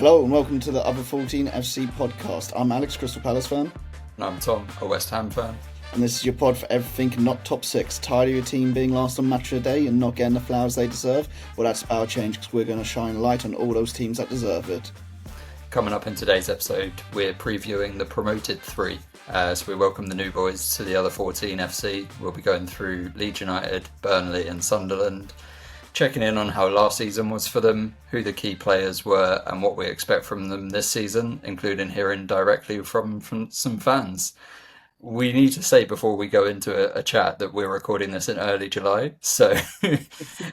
Hello and welcome to the Other 14 FC podcast. I'm Alex, Crystal Palace fan. And I'm Tom, a West Ham fan. And this is your pod for everything not top six. Tired of your team being last on match of the day and not getting the flowers they deserve? Well, that's our change because we're going to shine a light on all those teams that deserve it. Coming up in today's episode, we're previewing the promoted three. So we welcome the new boys to the Other 14 FC. We'll be going through Leeds United, Burnley and Sunderland, checking in on how last season was for them, who the key players were and what we expect from them this season, including hearing directly from some fans. We need to say before we go into a chat that we're recording this in early July, so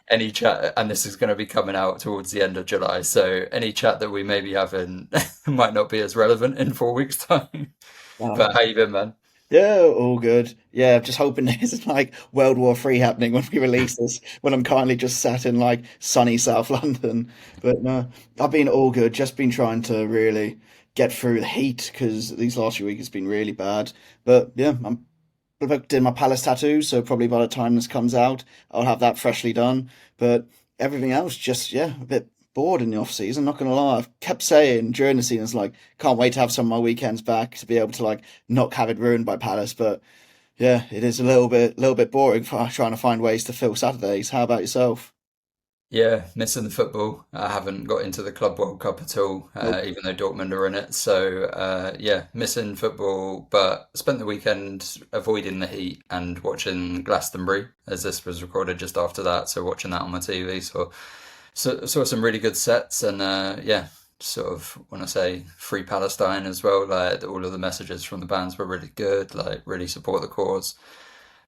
any chat, and this is going to be coming out towards the end of July, so any chat that we may be having might not be as relevant in 4 weeks' time. Wow. But how you been, man? Yeah, all good. Yeah, just hoping there's like World War III happening when we release this, when I'm currently just sat in like sunny South London. But no, I've been all good, just been trying to really get through the heat because these last few weeks has been really bad. But yeah, I'm did my Palace tattoo, so probably by the time this comes out, I'll have that freshly done. But everything else, just a bit bored in the off season. Not gonna lie, I've kept saying during the season, it's like can't wait to have some of my weekends back to be able to like not have it ruined by Palace. But yeah, it is a little bit boring for trying to find ways to fill Saturdays. How about yourself? Yeah, missing the football. I haven't got into the Club World Cup at all, Nope. even though Dortmund are in it. So, yeah, missing football, but spent the weekend avoiding the heat and watching Glastonbury, as this was recorded just after that. So watching that on my TV. So saw some really good sets and, yeah, sort of, when I say Free Palestine as well, like all of the messages from the bands were really good, like really support the cause.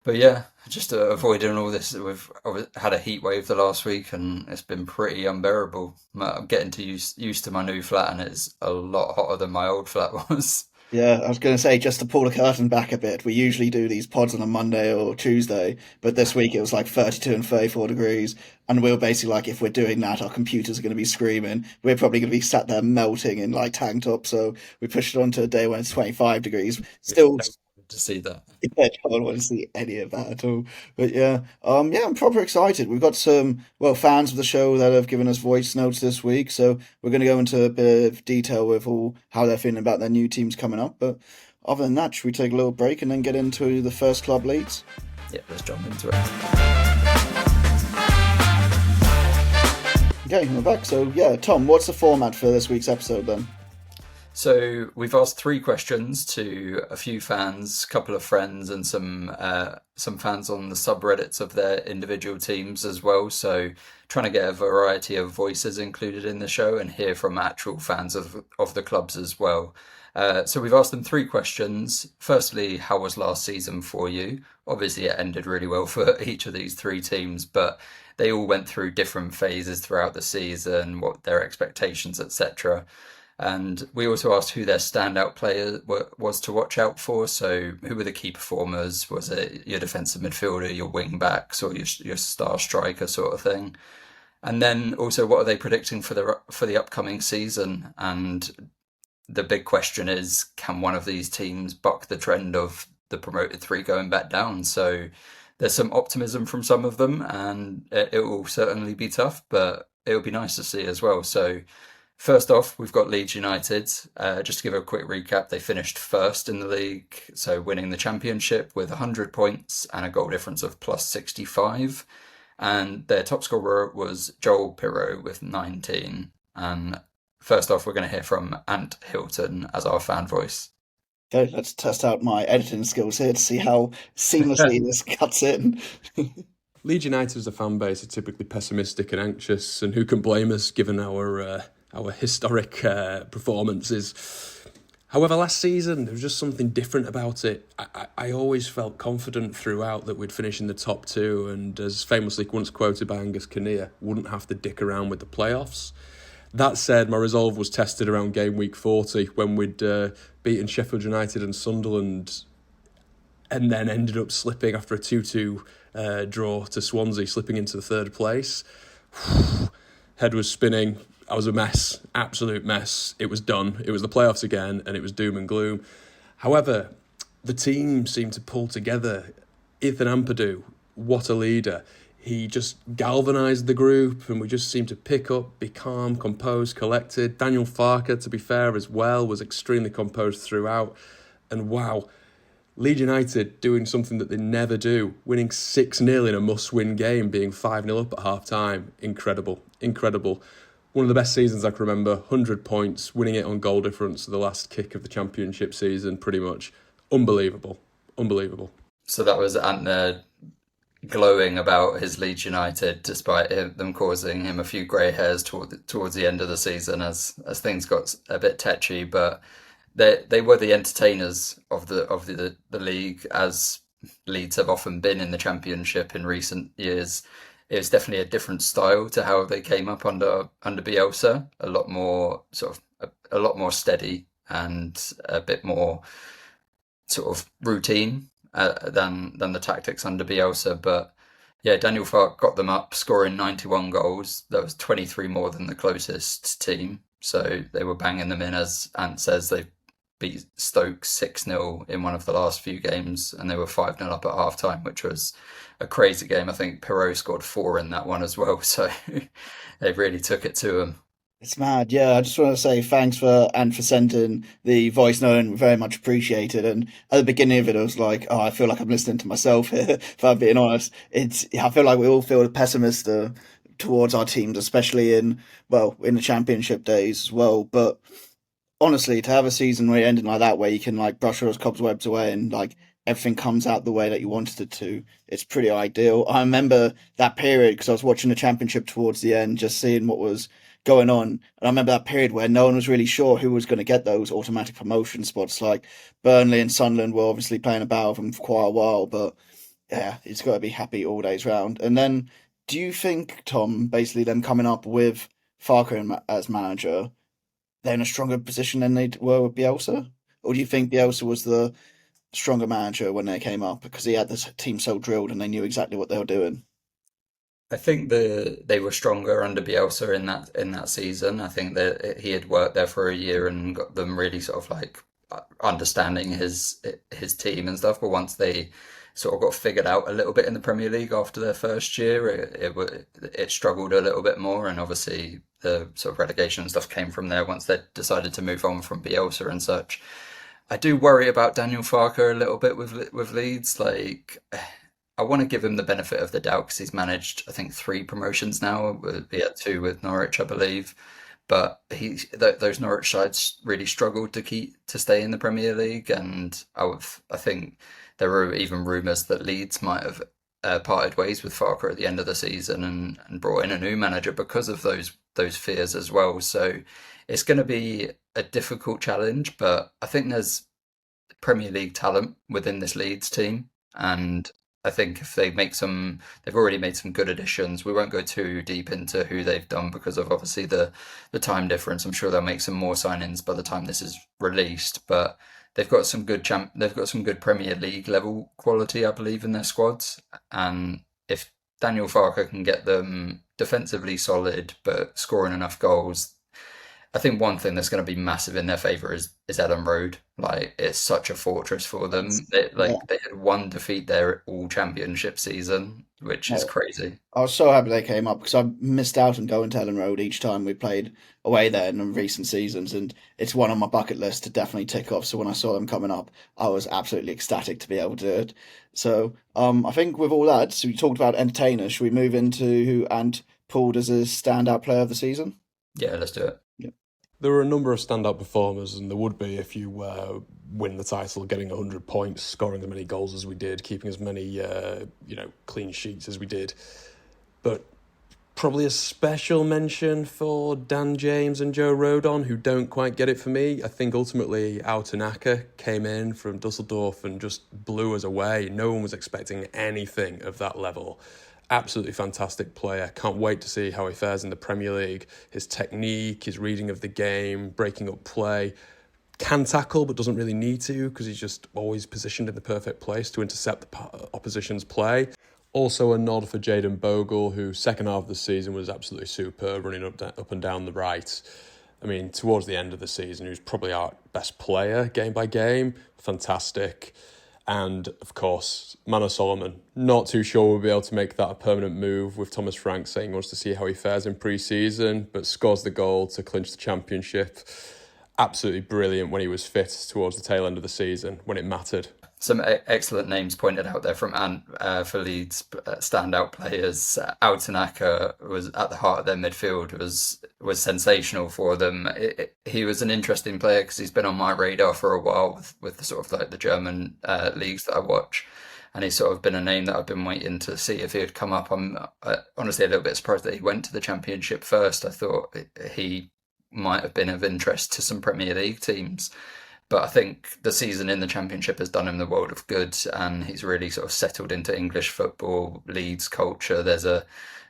But yeah, just avoiding all this. I've had a heat wave the last week, and it's been pretty unbearable. I'm getting used to my new flat, and it's a lot hotter than my old flat was. Yeah, I was going to say, just to pull the curtain back a bit, we usually do these pods on a Monday or Tuesday, but this week it was like 32 and 34 degrees, and we were basically like, if we're doing that, our computers are going to be screaming. We're probably going to be sat there melting in like tank tops, so we pushed it on to a day when it's 25 degrees. Still, To see that. yeah, I don't want to see any of that at all. But yeah, I'm proper excited. We've got some fans of the show that have given us voice notes this week, so we're going to go into a bit of detail with all how they're feeling about their new teams coming up. But other than that, should we take a little break and then get into the first club leads? Yeah, let's jump into it. Okay, we're back. So yeah, Tom, what's the format for this week's episode then? So we've asked 3 questions to a few fans, a couple of friends, and some fans on the subreddits of their individual teams as well. So trying to get a variety of voices included in the show and hear from actual fans of the clubs as well. So we've asked them 3 questions. Firstly, how was last season for you? Obviously, it ended really well for each of these 3 teams, but they all went through different phases throughout the season, what their expectations, etc. And we also asked who their standout player was to watch out for. So who were the key performers? Was it your defensive midfielder, your wing backs, or your star striker sort of thing? And then also, what are they predicting for the upcoming season? And the big question is, can one of these teams buck the trend of the promoted 3 going back down? So there's some optimism from some of them, and it will certainly be tough, but it'll be nice to see as well. So first off, we've got Leeds United. Just to give a quick recap, they finished first in the league, so winning the championship with 100 points and a goal difference of plus 65. And their top scorer was Joel Pirro with 19. And first off, we're going to hear from Ant Hilton as our fan voice. Okay, let's test out my editing skills here to see how seamlessly this cuts in. Leeds United as a fan base are typically pessimistic and anxious, and who can blame us given our historic performances. However, last season there was just something different about it. I always felt confident throughout that we'd finish in the top 2, and as famously once quoted by Angus Kinnear, wouldn't have to dick around with the playoffs. That said, my resolve was tested around game week 40 when we'd beaten Sheffield United and Sunderland, and then ended up slipping after a 2-2 draw to Swansea, slipping into the 3rd place. Head was spinning. I was a mess, absolute mess. It was done. It was the playoffs again, and it was doom and gloom. However, the team seemed to pull together. Ethan Ampadu, what a leader. He just galvanised the group, and we just seemed to pick up, be calm, composed, collected. Daniel Farke, to be fair as well, was extremely composed throughout. And wow, Leeds United doing something that they never do, winning 6-0 in a must-win game, being 5-0 up at half-time. Incredible, incredible. One of the best seasons I can remember, 100 points, winning it on goal difference, the last kick of the championship season, pretty much. Unbelievable, unbelievable. So that was Antner glowing about his Leeds United, despite them causing him a few grey hairs towards the end of the season as things got a bit tetchy. But they were the entertainers of the league, as Leeds have often been in the Championship in recent years. It was definitely a different style to how they came up under Bielsa. A lot more a lot more steady and a bit more sort of routine than the tactics under Bielsa. But yeah, Daniel Farke got them up, scoring 91 goals. That was 23 more than the closest team. So they were banging them in, as Ant says. They beat Stoke 6-0 in one of the last few games, and they were 5-0 up at half time, which was a crazy game. I think Perot scored 4 in that one as well. So they really took it to them. It's mad, yeah. I just want to say thanks for sending the voice note, and very much appreciated. And at the beginning of it, I was like, "Oh, I feel like I'm listening to myself here." If I'm being honest, I feel like we all feel pessimist towards our teams, especially in the championship days as well. But honestly, to have a season where you're ending like that, where you can like brush those cobwebs away and like everything comes out the way that you wanted it to, it's pretty ideal. I remember that period because I was watching the championship towards the end, just seeing what was going on. And I remember that period where no one was really sure who was going to get those automatic promotion spots. Like Burnley and Sunderland were obviously playing about with them for quite a while, but yeah, it's got to be happy all days round. And then, do you think, Tom, basically them coming up with Farke as manager, they're in a stronger position than they were with Bielsa? Or do you think Bielsa was the stronger manager when they came up because he had this team so drilled and they knew exactly what they were doing? I think they were stronger under Bielsa in that season. I think that he had worked there for a year and got them really sort of like understanding his team and stuff. But once they sort of got figured out a little bit in the Premier League after their first year, it struggled a little bit more. And obviously the sort of relegation and stuff came from there once they decided to move on from Bielsa and such. I do worry about Daniel Farke a little bit with Leeds. Like, I want to give him the benefit of the doubt because he's managed, I think, 3 promotions now. He had 2 with Norwich, I believe. But those Norwich sides really struggled to stay in the Premier League, and I think there were even rumours that Leeds might have parted ways with Farke at the end of the season and brought in a new manager because of those fears as well. So it's going to be a difficult challenge, but I think there's Premier League talent within this Leeds team, and I think if they've already made some good additions. We won't go too deep into who they've done because of obviously the time difference. I'm sure they'll make some more signings by the time this is released, but they've got some good Premier League level quality, I believe, in their squads. And if Daniel Farke can get them defensively solid but scoring enough goals, I think one thing that's going to be massive in their favour is Ellen Road. Like, it's such a fortress for them. They had 1 defeat there all championship season, which is crazy. I was so happy they came up because I missed out on going to Ellen Road each time we played away there in recent seasons, and it's one on my bucket list to definitely tick off. So when I saw them coming up, I was absolutely ecstatic to be able to do it. So I think with all that, so we talked about entertainers. Should we move into who Ant pulled as his standout player of the season? Yeah, let's do it. There were a number of standout performers, and there would be if you win the title, getting 100 points, scoring as many goals as we did, keeping as many clean sheets as we did. But probably a special mention for Dan James and Joe Rodon, who don't quite get it for me. I think ultimately Autanaka came in from Dusseldorf and just blew us away. No one was expecting anything of that level. Absolutely fantastic player. Can't wait to see how he fares in the Premier League. His technique, his reading of the game, breaking up play. Can tackle, but doesn't really need to because he's just always positioned in the perfect place to intercept the opposition's play. Also a nod for Jayden Bogle, who second half of the season was absolutely superb, running up and down the right. I mean, towards the end of the season, he was probably our best player game by game. Fantastic. And of course, Mano Solomon. Not too sure we'll be able to make that a permanent move, with Thomas Frank saying he wants to see how he fares in pre-season, but scores the goal to clinch the championship. Absolutely brilliant when he was fit towards the tail end of the season, when it mattered. Some excellent names pointed out there from Ant for Leeds standout players. Altanaka was at the heart of their midfield, was sensational for them. He was an interesting player because he's been on my radar for a while with the sort of like the German leagues that I watch, and he's sort of been a name that I've been waiting to see if he would come up. I'm honestly a little bit surprised that he went to the Championship first. I thought he might have been of interest to some Premier League teams. But I think the season in the Championship has done him the world of good, and he's really sort of settled into English football, Leeds culture. There's a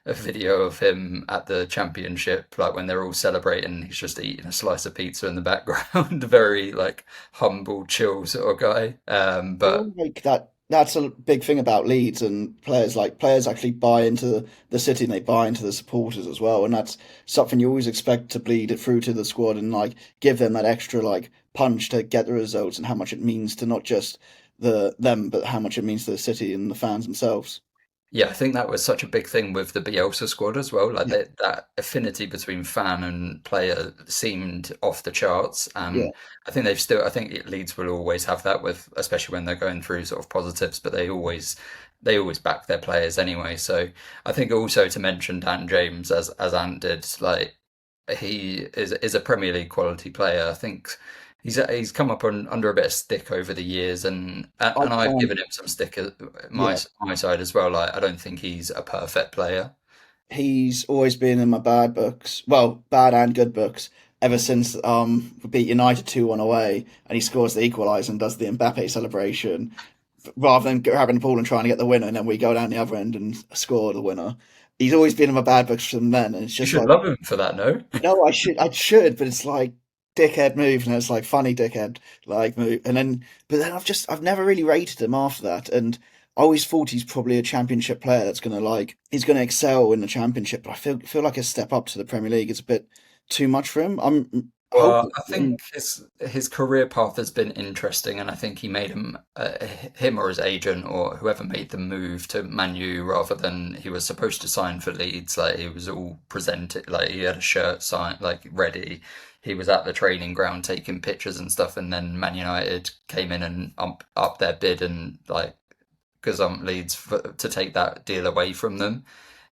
video of him at the Championship, like when they're all celebrating, he's just eating a slice of pizza in the background. Very like humble, chill sort of guy. But Like that. That's a big thing about Leeds and players. Like players actually buy into the city and they buy into the supporters as well, and that's something you always expect to bleed it through to the squad and like give them that extra like punch to get the results and how much it means to not just them but how much it means to the city and the fans themselves. yeah, I think that was such a big thing with the Bielsa squad as well. Like Yeah, that affinity between fan and player seemed off the charts, yeah. and I think they've still. I think Leeds will always have that with, especially when they're going through sort of positives. But they always back their players anyway. So I think also to mention Dan James as Ant did, like he is a Premier League quality player. I think he's come up under a bit of stick over the years, and I and I've can't. given him some stick at Yeah, my side as well. Like I don't think he's a perfect player. he's always been in my bad books. Well, bad and good books. Ever since we beat United 2-1 away, and he scores the equaliser and does the Mbappe celebration, rather than grabbing the ball and trying to get the winner, and then we go down the other end and score the winner. He's always been in my bad books from then, and it's You just should like, love him for that, no? no, I should, but it's like dickhead move, and it's like funny dickhead like move, and then, but then I've never really rated him after that, and I always thought he's probably a championship player that's gonna like he's gonna excel in the championship, but I feel like a step up to the Premier League is a bit too much for him. I'm Well, hoping. I think his career path has been interesting, and I think he made him or his agent or whoever made the move to Man U rather than he was supposed to sign for Leeds. Like he was all presented, like he had a shirt signed, like ready. He was at the training ground taking pictures and stuff, and then Man United came in and up their bid and like gazumped Leeds to take that deal away from them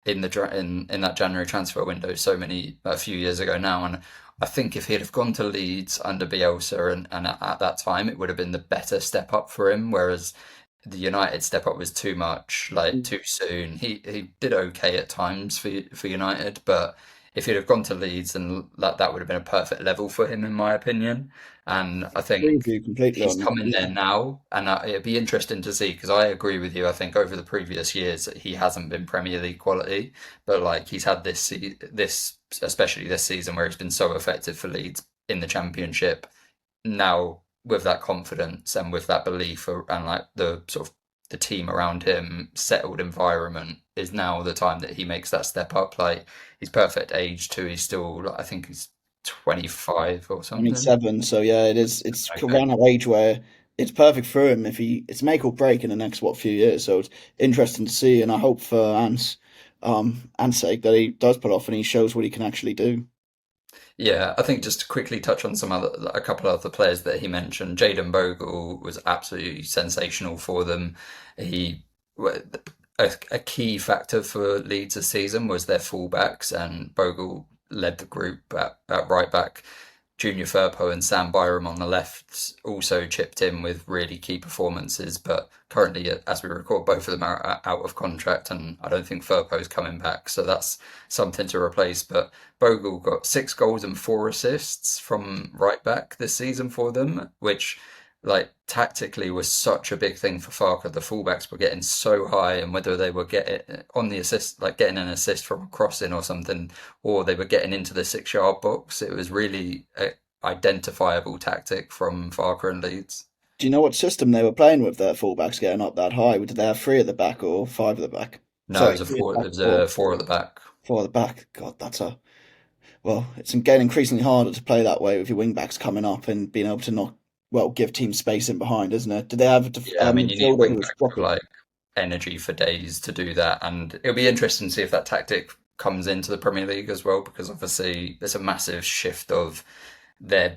in that January transfer window a few years ago now, and I think if he'd have gone to Leeds under Bielsa and at that time it would have been the better step up for him, whereas the United step up was too much, like too soon. He did okay at times for United, but if he'd have gone to Leeds, and that would have been a perfect level for him, in my opinion. And I Agree with think you completely he's on that. come in there Yeah, now, and it'd be interesting to see because I agree with you. I think over the previous years he hasn't been Premier League quality, but like he's had this especially this season where he's been so effective for Leeds in the Championship. Now with that confidence and with that belief and like the sort of the team around him, settled environment is now the time that he makes that step up. Like he's perfect age too. He's still, like, I think he's 25 or something. 27. So yeah, it is. It's Okay. around that age where it's perfect for him if it's make or break in the next few years. So it's interesting to see, and I hope for Ant's sake that he does pull off and he shows what he can actually do. Yeah, I think just to quickly touch on a couple of other players that he mentioned, Jaden Bogle was absolutely sensational for them. He a key factor for Leeds this season was their fullbacks, and Bogle led the group at right back. Junior Firpo and Sam Byram on the left also chipped in with really key performances, but currently, as we record, both of them are out of contract, and I don't think Firpo's coming back, so that's something to replace. But Bogle got 6 goals and 4 assists from right back this season for them, which, like, tactically was such a big thing for Farker. The fullbacks were getting so high, and whether they were getting on the assist, like getting an assist from a crossing or something, or they were getting into the 6 yard box, it was really a identifiable tactic from Farker and Leeds. Do you know what system they were playing with their fullbacks getting up that high? Did they have three at the back or five at the back? No, it Sorry, was a three at four. the It back, was four, a four at the back. four at the back. God, that's a well. It's getting increasingly harder to play that way with your wing backs coming up and being able to knock. well, give teams space in behind, isn't it? Do they have a Yeah, I mean, you need midfielder wing who's backs with proper? like energy for days to do that, and it'll be interesting to see if that tactic comes into the Premier League as well, because obviously there's a massive shift of their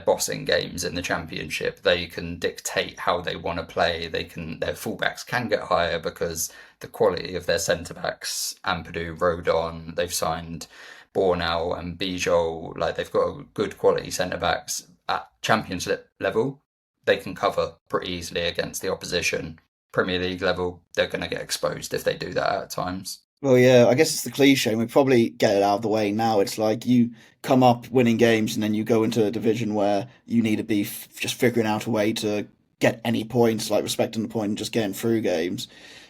bossing games in the Championship. They can dictate how they want to play. Their fullbacks can get higher because the quality of their centre backs, Ampadu, Rodon, they've signed Bornau and Bijol, like they've got a good quality centre backs at Championship level. They can cover pretty easily against the opposition. Premier League level, they're going to get exposed if they do that at times. Well, yeah, I guess it's the cliche, and we probably get it out of the way now. It's like you come up winning games, and then you go into a division where you need to be just figuring out a way to get any points, like respecting the point and just getting through games.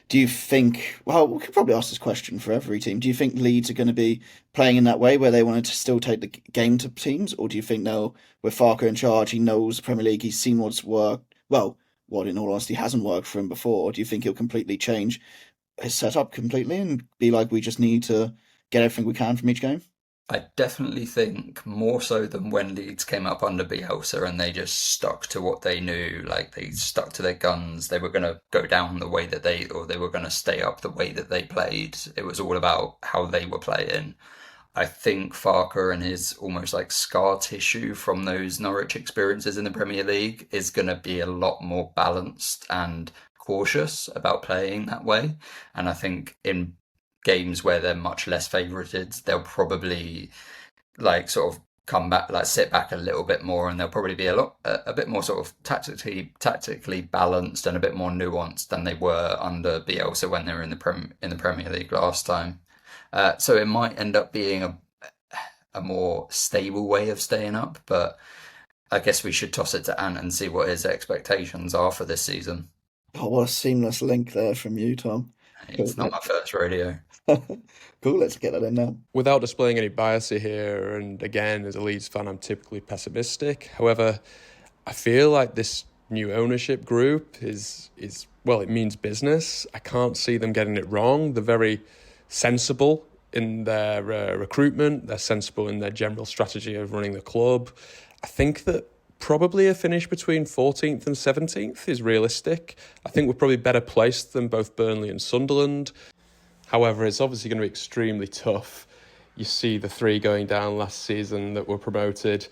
Do you think, well, we could probably ask this question for every team. Do you think Leeds are going to be playing in that way where they want to still take the game to teams? Or do you think they'll, with Farker in charge, he knows the Premier League, he's seen what's worked, well, what in all honesty hasn't worked for him before? Or do you think he'll completely change his setup completely and be like, we just need to get everything we can from each game? I definitely think more so than when Leeds came up under Bielsa and they just stuck to what they knew, like they stuck to their guns. They were going to go down the way that or they were going to stay up the way that they played. It was all about how they were playing. I think Farker and his almost like scar tissue from those Norwich experiences in the Premier League is going to be a lot more balanced and cautious about playing that way. And I think in games where they're much less favorited, they'll probably like sort of come back, like sit back a little bit more, and they'll probably be a bit more sort of tactically balanced and a bit more nuanced than they were under Bielsa when they were in the Premier League last time. So it might end up being a more stable way of staying up, but I guess we should toss it to Ant and see what his expectations are for this season. Oh, what a seamless link there from you, Tom. Cool. It's not my first radio. Cool, let's get that in now. Without displaying any bias here, and again, as a Leeds fan, I'm typically pessimistic. However, I feel like this new ownership group is well, it means business. I can't see them getting it wrong. They're very sensible in their recruitment. They're sensible in their general strategy of running the club. I think that probably a finish between 14th and 17th is realistic. I think we're probably better placed than both Burnley and Sunderland. However, it's obviously going to be extremely tough. You see the three going down last season that were promoted.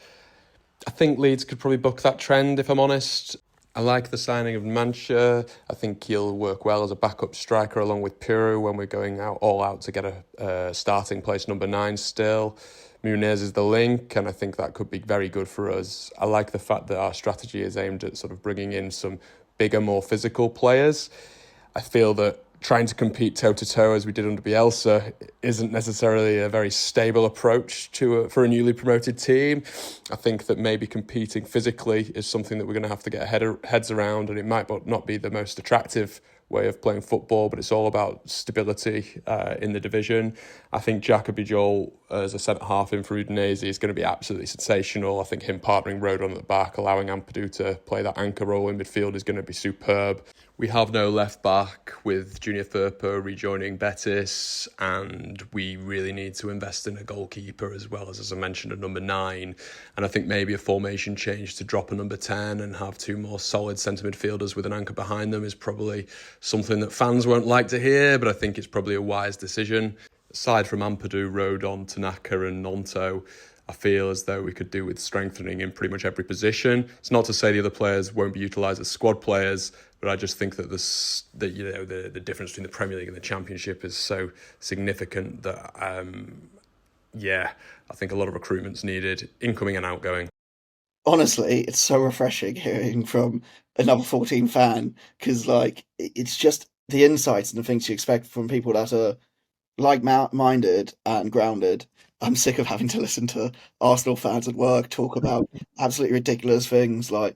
I think Leeds could probably buck that trend, if I'm honest. I like the signing of Mancha. I think he'll work well as a backup striker along with Piru when we're going all out to get a starting place number 9 still. Muniz is the link, and I think that could be very good for us. I like the fact that our strategy is aimed at sort of bringing in some bigger, more physical players. I feel that trying to compete toe-to-toe as we did under Bielsa isn't necessarily a very stable approach for a newly promoted team. I think that maybe competing physically is something that we're going to have to get heads around, and it might not be the most attractive way of playing football, but it's all about stability in the division. I think Jacoby Joel as a centre-half in for Udinese is going to be absolutely sensational. I think him partnering Rodon at the back, allowing Ampadu to play that anchor role in midfield is going to be superb. We have no left back with Junior Firpo rejoining Betis, and we really need to invest in a goalkeeper as well as I mentioned, a number 9. And I think maybe a formation change to drop a number 10 and have 2 more solid centre midfielders with an anchor behind them is probably something that fans won't like to hear, but I think it's probably a wise decision. Aside from Ampadu, Rodon, Tanaka and Nonto, I feel as though we could do with strengthening in pretty much every position. It's not to say the other players won't be utilised as squad players, but I just think that the difference between the Premier League and the Championship is so significant that I think a lot of recruitment's needed, incoming and outgoing. Honestly, it's so refreshing hearing from another 14 fan because, like, it's just the insights and the things you expect from people that are like-minded and grounded. I'm sick of having to listen to Arsenal fans at work talk about absolutely ridiculous things. Like,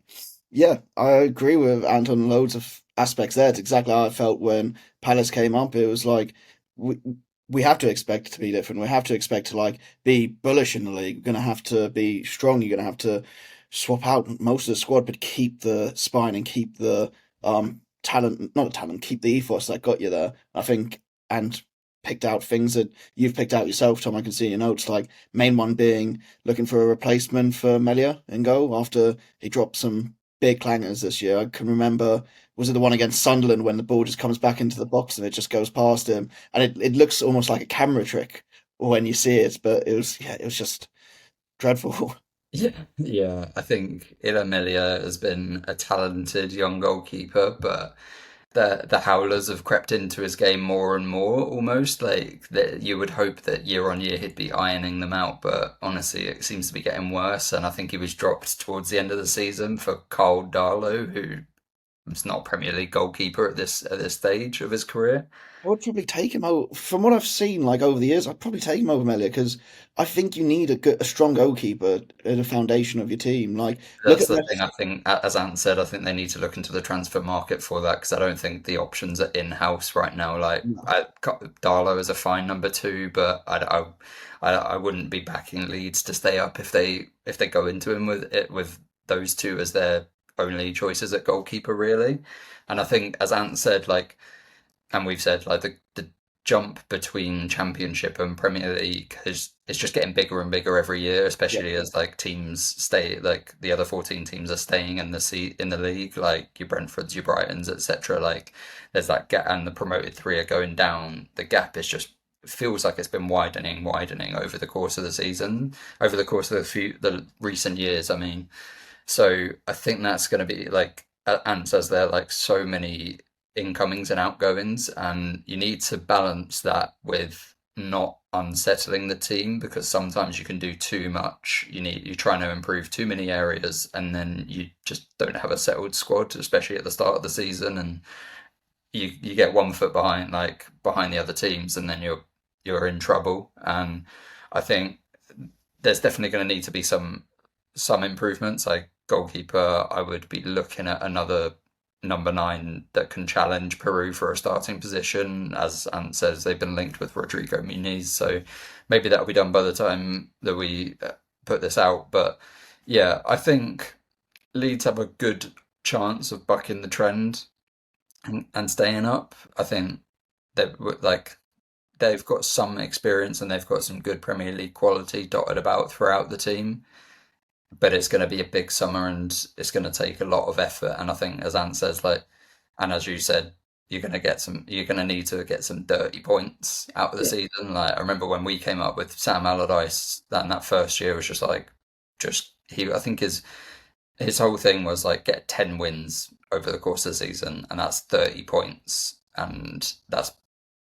yeah, I agree with Anton on loads of aspects there. It's exactly how I felt when Palace came up. It was like we we have to expect it to be different. We have to expect to like be bullish in the league. We're gonna have to be strong. You're gonna have to swap out most of the squad, but keep the spine and keep the talent, not the talent, keep the ethos that got you there. I think, and picked out things that you've picked out yourself, Tom. I can see in your notes, like main one being looking for a replacement for Melia in goal after he dropped some big clangers this year. I can remember, was it the one against Sunderland when the ball just comes back into the box and it just goes past him, and it looks almost like a camera trick when you see it, but it was just dreadful. Yeah. I think Ilimelia has been a talented young goalkeeper, but the howlers have crept into his game more and more almost like that you would hope that year on year he'd be ironing them out, but honestly it seems to be getting worse, and I think he was dropped towards the end of the season for Carl Darlow, who is not a Premier League goalkeeper at this stage of his career. I would probably take him over. From what I've seen, like over the years, I'd probably take him over Melia because I think you need a strong goalkeeper at the foundation of your team. Like, look That's at the Leicester. thing. I think, as Ant said, I think they need to look into the transfer market for that because I don't think the options are in house right now. Darlow is a fine number two, but I wouldn't be backing Leeds to stay up if they go into him with those two as their only choices at goalkeeper, really. And I think, as Ant said, like, and we've said, like the jump between Championship and Premier League is just getting bigger and bigger every year, Yeah, especially as like teams stay, like the other 14 teams are staying in the league, like your Brentfords, your Brightons, etc. Like there's that gap, and the promoted three are going down. The gap is just feels like it's been widening over the course of the season, over the course of the recent years. I mean, so I think that's going to be like Ant says, there are like so many incomings and outgoings, and you need to balance that with not unsettling the team because sometimes you can do too much. You're trying to improve too many areas, and then you just don't have a settled squad, especially at the start of the season, and you get one foot behind the other teams, and then you're in trouble. And I think there's definitely going to need to be some improvements. Like goalkeeper, I would be looking at another number nine that can challenge Peru for a starting position. As Ant says, they've been linked with Rodrigo Muniz, so maybe that'll be done by the time that we put this out. But yeah, I think Leeds have a good chance of bucking the trend and staying up. I think they've got some experience and they've got some good Premier League quality dotted about throughout the team, but it's going to be a big summer and it's going to take a lot of effort. And I think, as Ant says, like, and as you said, you're going to need to get some dirty points out of the yeah, season. Like, I remember when we came up with Sam Allardyce, that first year was just like, I think his whole thing was like get 10 wins over the course of the season, and that's 30 points. And that's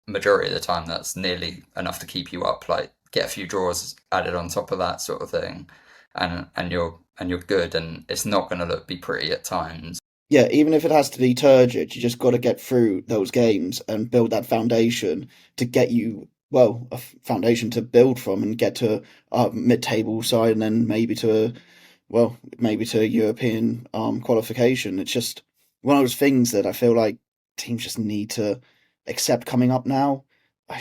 majority of the time, that's nearly enough to keep you up. Like, get a few draws added on top of that sort of thing and you're good, and it's not going to be pretty at times. yeah. Even if it has to be turgid, you just got to get through those games and build that foundation to get you a foundation to build from and get to a mid-table side, and then maybe to European qualification. It's just one of those things that I feel like teams just need to accept coming up now.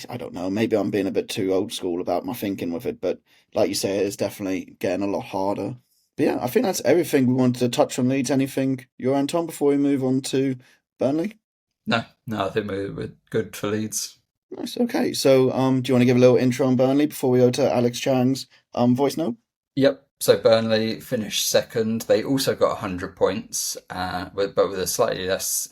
I don't know. Maybe I'm being a bit too old school about my thinking with it, but like you say, it's definitely getting a lot harder. But yeah, I think that's everything we wanted to touch on Leeds. Anything you're Anton before we move on to Burnley? No, I think we're good for Leeds. Nice. Okay. So, do you want to give a little intro on Burnley before we go to Alex Chang's voice note? Yep. So Burnley finished second. They also got 100 points, but with a slightly less,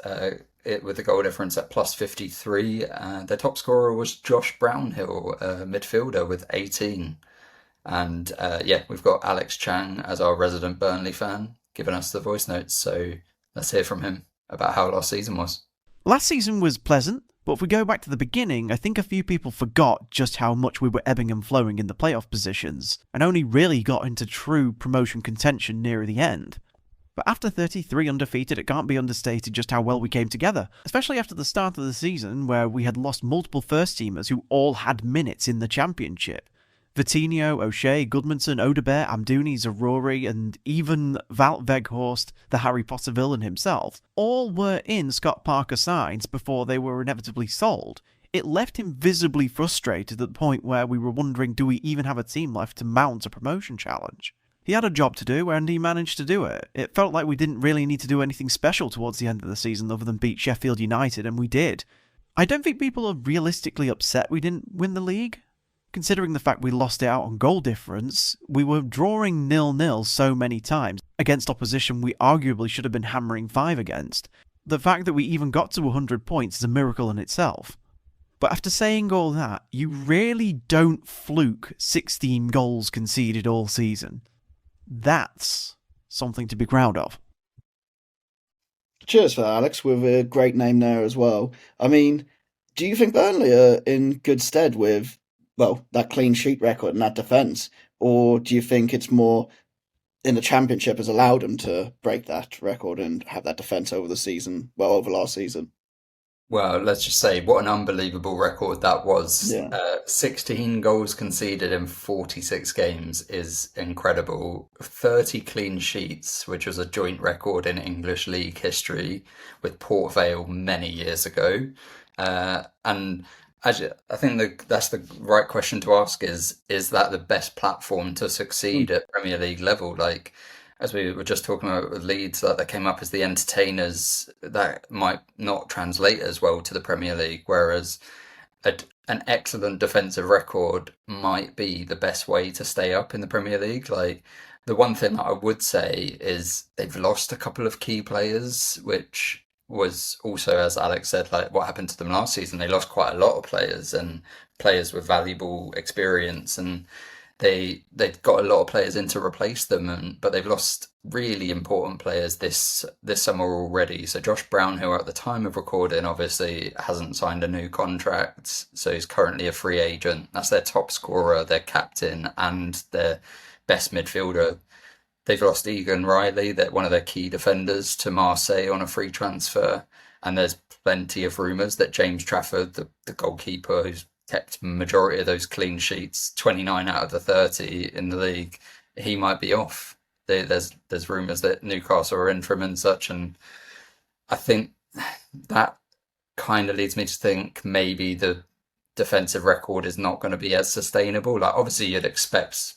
with the goal difference at plus 53. Their top scorer was Josh Brownhill, midfielder, with 18. And yeah, we've got Alex Chang as our resident Burnley fan giving us the voice notes. So let's hear from him about how last season was. Last season was pleasant, but if we go back to the beginning, I think a few people forgot just how much we were ebbing and flowing in the playoff positions, and only really got into true promotion contention near the end. But after 33 undefeated, it can't be understated just how well we came together, especially after the start of the season where we had lost multiple first-teamers who all had minutes in the Championship. Vitinho, O'Shea, Goodmanson, Odebert, Amdouni, Zarori, and even Wout Weghorst, the Harry Potter villain himself, all were in Scott Parker's sides before they were inevitably sold. It left him visibly frustrated at the point where we were wondering, do we even have a team left to mount a promotion challenge? He had a job to do, and he managed to do it. It felt like we didn't really need to do anything special towards the end of the season other than beat Sheffield United, and we did. I don't think people are realistically upset we didn't win the league. Considering the fact we lost it out on goal difference, we were drawing 0-0 so many times against opposition we arguably should have been hammering 5 against. The fact that we even got to 100 points is a miracle in itself. But after saying all that, you really don't fluke 16 goals conceded all season. That's something to be proud of. Cheers for that, Alex, with a great name there as well. I mean, do you think Burnley are in good stead with, well, that clean sheet record and that defence? Or do you think it's more in the Championship has allowed them to break that record and have that defence over the season, well, over last season? Well, let's just say what an unbelievable record that was. Yeah. 16 goals conceded in 46 games is incredible. 30 clean sheets, which was a joint record in English league history with Port Vale many years ago. And actually, I think that's the right question to ask is that the best platform to succeed at Premier League level? Like, as we were just talking about with Leeds, that they came up as the entertainers, that might not translate as well to the Premier League, whereas an excellent defensive record might be the best way to stay up in the Premier League. Like, the one thing that I would say is they've lost a couple of key players, which was also, as Alex said, like what happened to them last season. They lost quite a lot of players and players with valuable experience, and they've got a lot of players in to replace them, but they've lost really important players this summer already. So Josh Brown, who at the time of recording obviously hasn't signed a new contract, so he's currently a free agent. That's their top scorer, their captain, and their best midfielder. They've lost Egan Riley, one of their key defenders, to Marseille on a free transfer. And there's plenty of rumours that James Trafford, the goalkeeper who's kept majority of those clean sheets, 29 out of the 30 in the league, he might be off. There's rumours that Newcastle are in for him and such. And I think that kind of leads me to think maybe the defensive record is not going to be as sustainable. Like, obviously you'd expect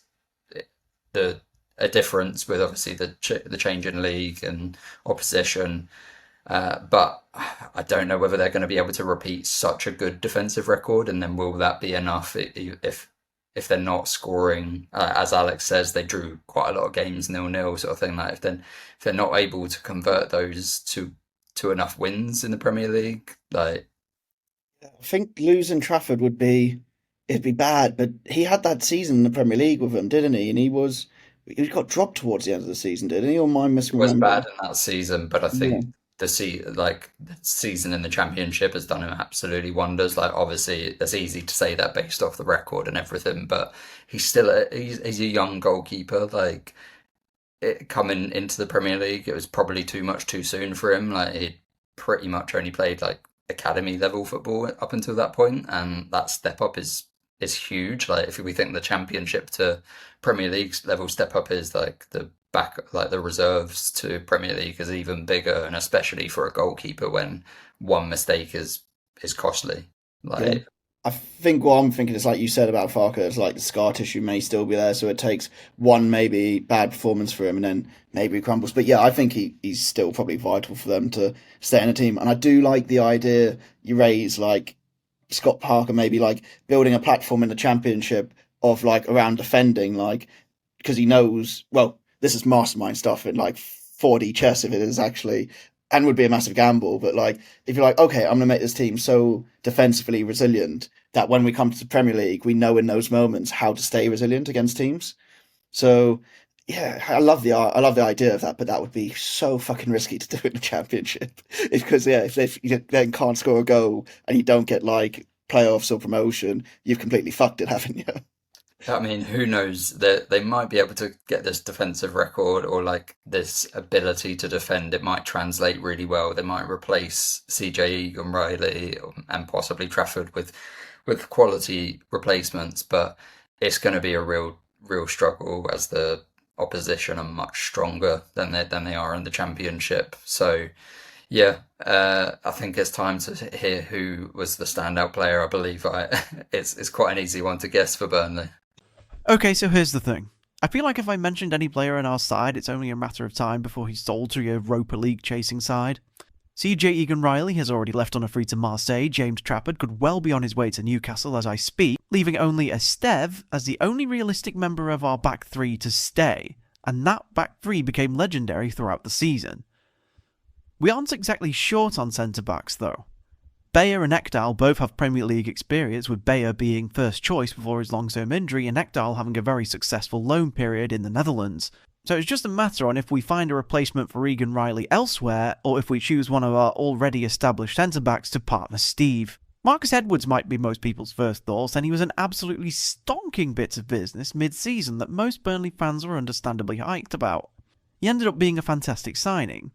a difference with obviously the change in league and opposition, but I don't know whether they're going to be able to repeat such a good defensive record, and then will that be enough if they're not scoring? As Alex says, they drew quite a lot of games 0-0 sort of thing. Like, if they're not able to convert those to enough wins in the Premier League, like, I think losing Trafford it'd be bad, but he had that season in the Premier League with them, didn't he? And he got dropped towards the end of the season, didn't he? Or am I was misremembering? bad in that season, but I Yeah. think the season in the Championship has done him absolutely wonders. Like, obviously it's easy to say that based off the record and everything, but he's a young goalkeeper. Like, coming into the Premier League, it was probably too much too soon for him. Like, he'd pretty much only played like academy level football up until that point, and that step up is huge. Like, if we think the Championship to Premier League level step up is like the reserves to Premier League is even bigger, and especially for a goalkeeper when one mistake is costly. Like, Yeah. I think what I'm thinking is like you said about Farke, it's like the scar tissue may still be there, so it takes one maybe bad performance for him and then maybe he crumbles. But yeah, I think he's still probably vital for them to stay in the team. And I do like the idea you raise, like Scott Parker maybe like building a platform in the Championship of like around defending, like, because he knows, well, this is mastermind stuff in like 4D chess if it is actually, and would be a massive gamble. But like, if you're like, okay, I'm going to make this team so defensively resilient that when we come to the Premier League, we know in those moments how to stay resilient against teams. So yeah, I love the idea of that, but that would be so fucking risky to do in the Championship. Because yeah, if you then can't score a goal and you don't get like playoffs or promotion, you've completely fucked it, haven't you? I mean, who knows? They might be able to get this defensive record or like this ability to defend. It might translate really well. They might replace CJ Egan Riley and possibly Trafford with quality replacements, but it's going to be a real struggle as the opposition are much stronger than they are in the Championship. So yeah, I think it's time to hear who was the standout player. I believe it's quite an easy one to guess for Burnley. Okay, so here's the thing. I feel like if I mentioned any player on our side, it's only a matter of time before he's sold to a Europa League chasing side. CJ Egan-Riley has already left on a free to Marseille. James Trafford could well be on his way to Newcastle as I speak, leaving only Esteve as the only realistic member of our back three to stay, and that back three became legendary throughout the season. We aren't exactly short on centre-backs though. Bayer and Ekdal both have Premier League experience, with Bayer being first choice before his long-term injury and Ekdal having a very successful loan period in the Netherlands. So it's just a matter on if we find a replacement for Egan-Riley elsewhere, or if we choose one of our already established centre-backs to partner Steve. Marcus Edwards might be most people's first thoughts, and he was an absolutely stonking bit of business mid-season that most Burnley fans were understandably hyped about. He ended up being a fantastic signing.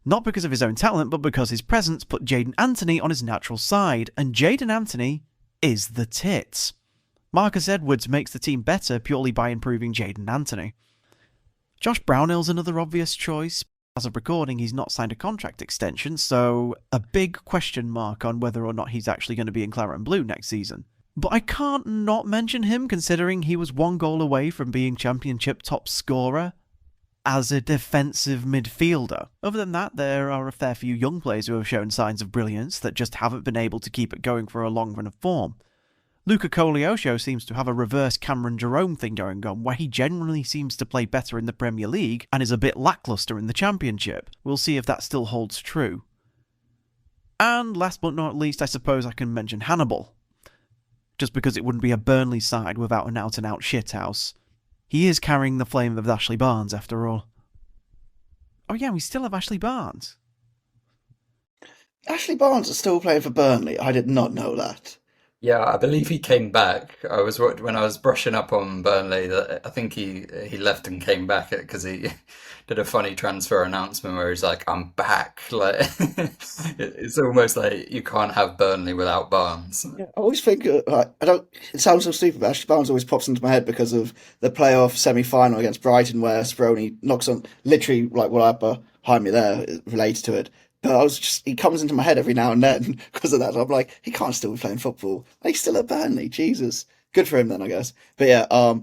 Not because of his own talent, but because his presence put Jadon Anthony on his natural side, and Jadon Anthony is the tits. Marcus Edwards makes the team better purely by improving Jadon Anthony. Josh Brownhill's another obvious choice. As of recording, he's not signed a contract extension, so a big question mark on whether or not he's actually going to be in Claret and Blue next season. But I can't not mention him, considering he was one goal away from being Championship top scorer as a defensive midfielder. Other than that, there are a fair few young players who have shown signs of brilliance that just haven't been able to keep it going for a long run of form. Luca Koleosho seems to have a reverse Cameron Jerome thing going on, where he generally seems to play better in the Premier League and is a bit lacklustre in the Championship. We'll see if that still holds true. And last but not least, I suppose I can mention Hannibal. Just because it wouldn't be a Burnley side without an out-and-out shithouse. He is carrying the flame of Ashley Barnes, after all. Oh yeah, we still have Ashley Barnes. Ashley Barnes is still playing for Burnley. I did not know that. Yeah, I believe he came back. When I was brushing up on Burnley, that I think he left and came back because he did a funny transfer announcement where he's like, "I'm back." Like it's almost like you can't have Burnley without Barnes. Yeah, I always think, I don't. It sounds so stupid, but Ashley Barnes always pops into my head because of the playoff semi-final against Brighton, where Speroni knocks on literally like what I behind me there related to it. But he comes into my head every now and then because of that. I'm like, he can't still be playing football. He's still at Burnley. Jesus, good for him then, I guess. But yeah,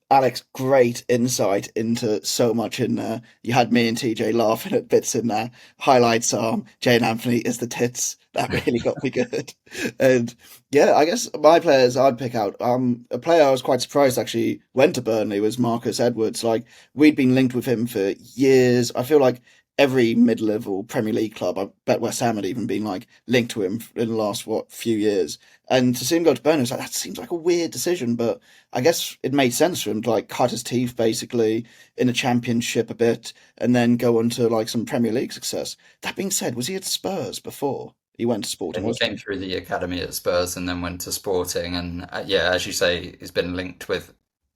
Alex, great insight into so much in there. You had me and TJ laughing at bits in there. Highlights, Jane Anthony is the tits. That really got me good. And yeah, I guess my players I'd pick out. A player I was quite surprised actually went to Burnley was Marcus Edwards. Like, we'd been linked with him for years. I feel like every mid-level Premier League club, I bet West Ham had even been like linked to him in the last few years. And to see him go to Burnley, that seems like a weird decision, but I guess it made sense for him to like cut his teeth basically in the Championship a bit, and then go on to like some Premier League success. That being said, was he at Spurs before he went to Sporting? And he came through the academy at Spurs and then went to Sporting, and yeah, as you say, he's been linked with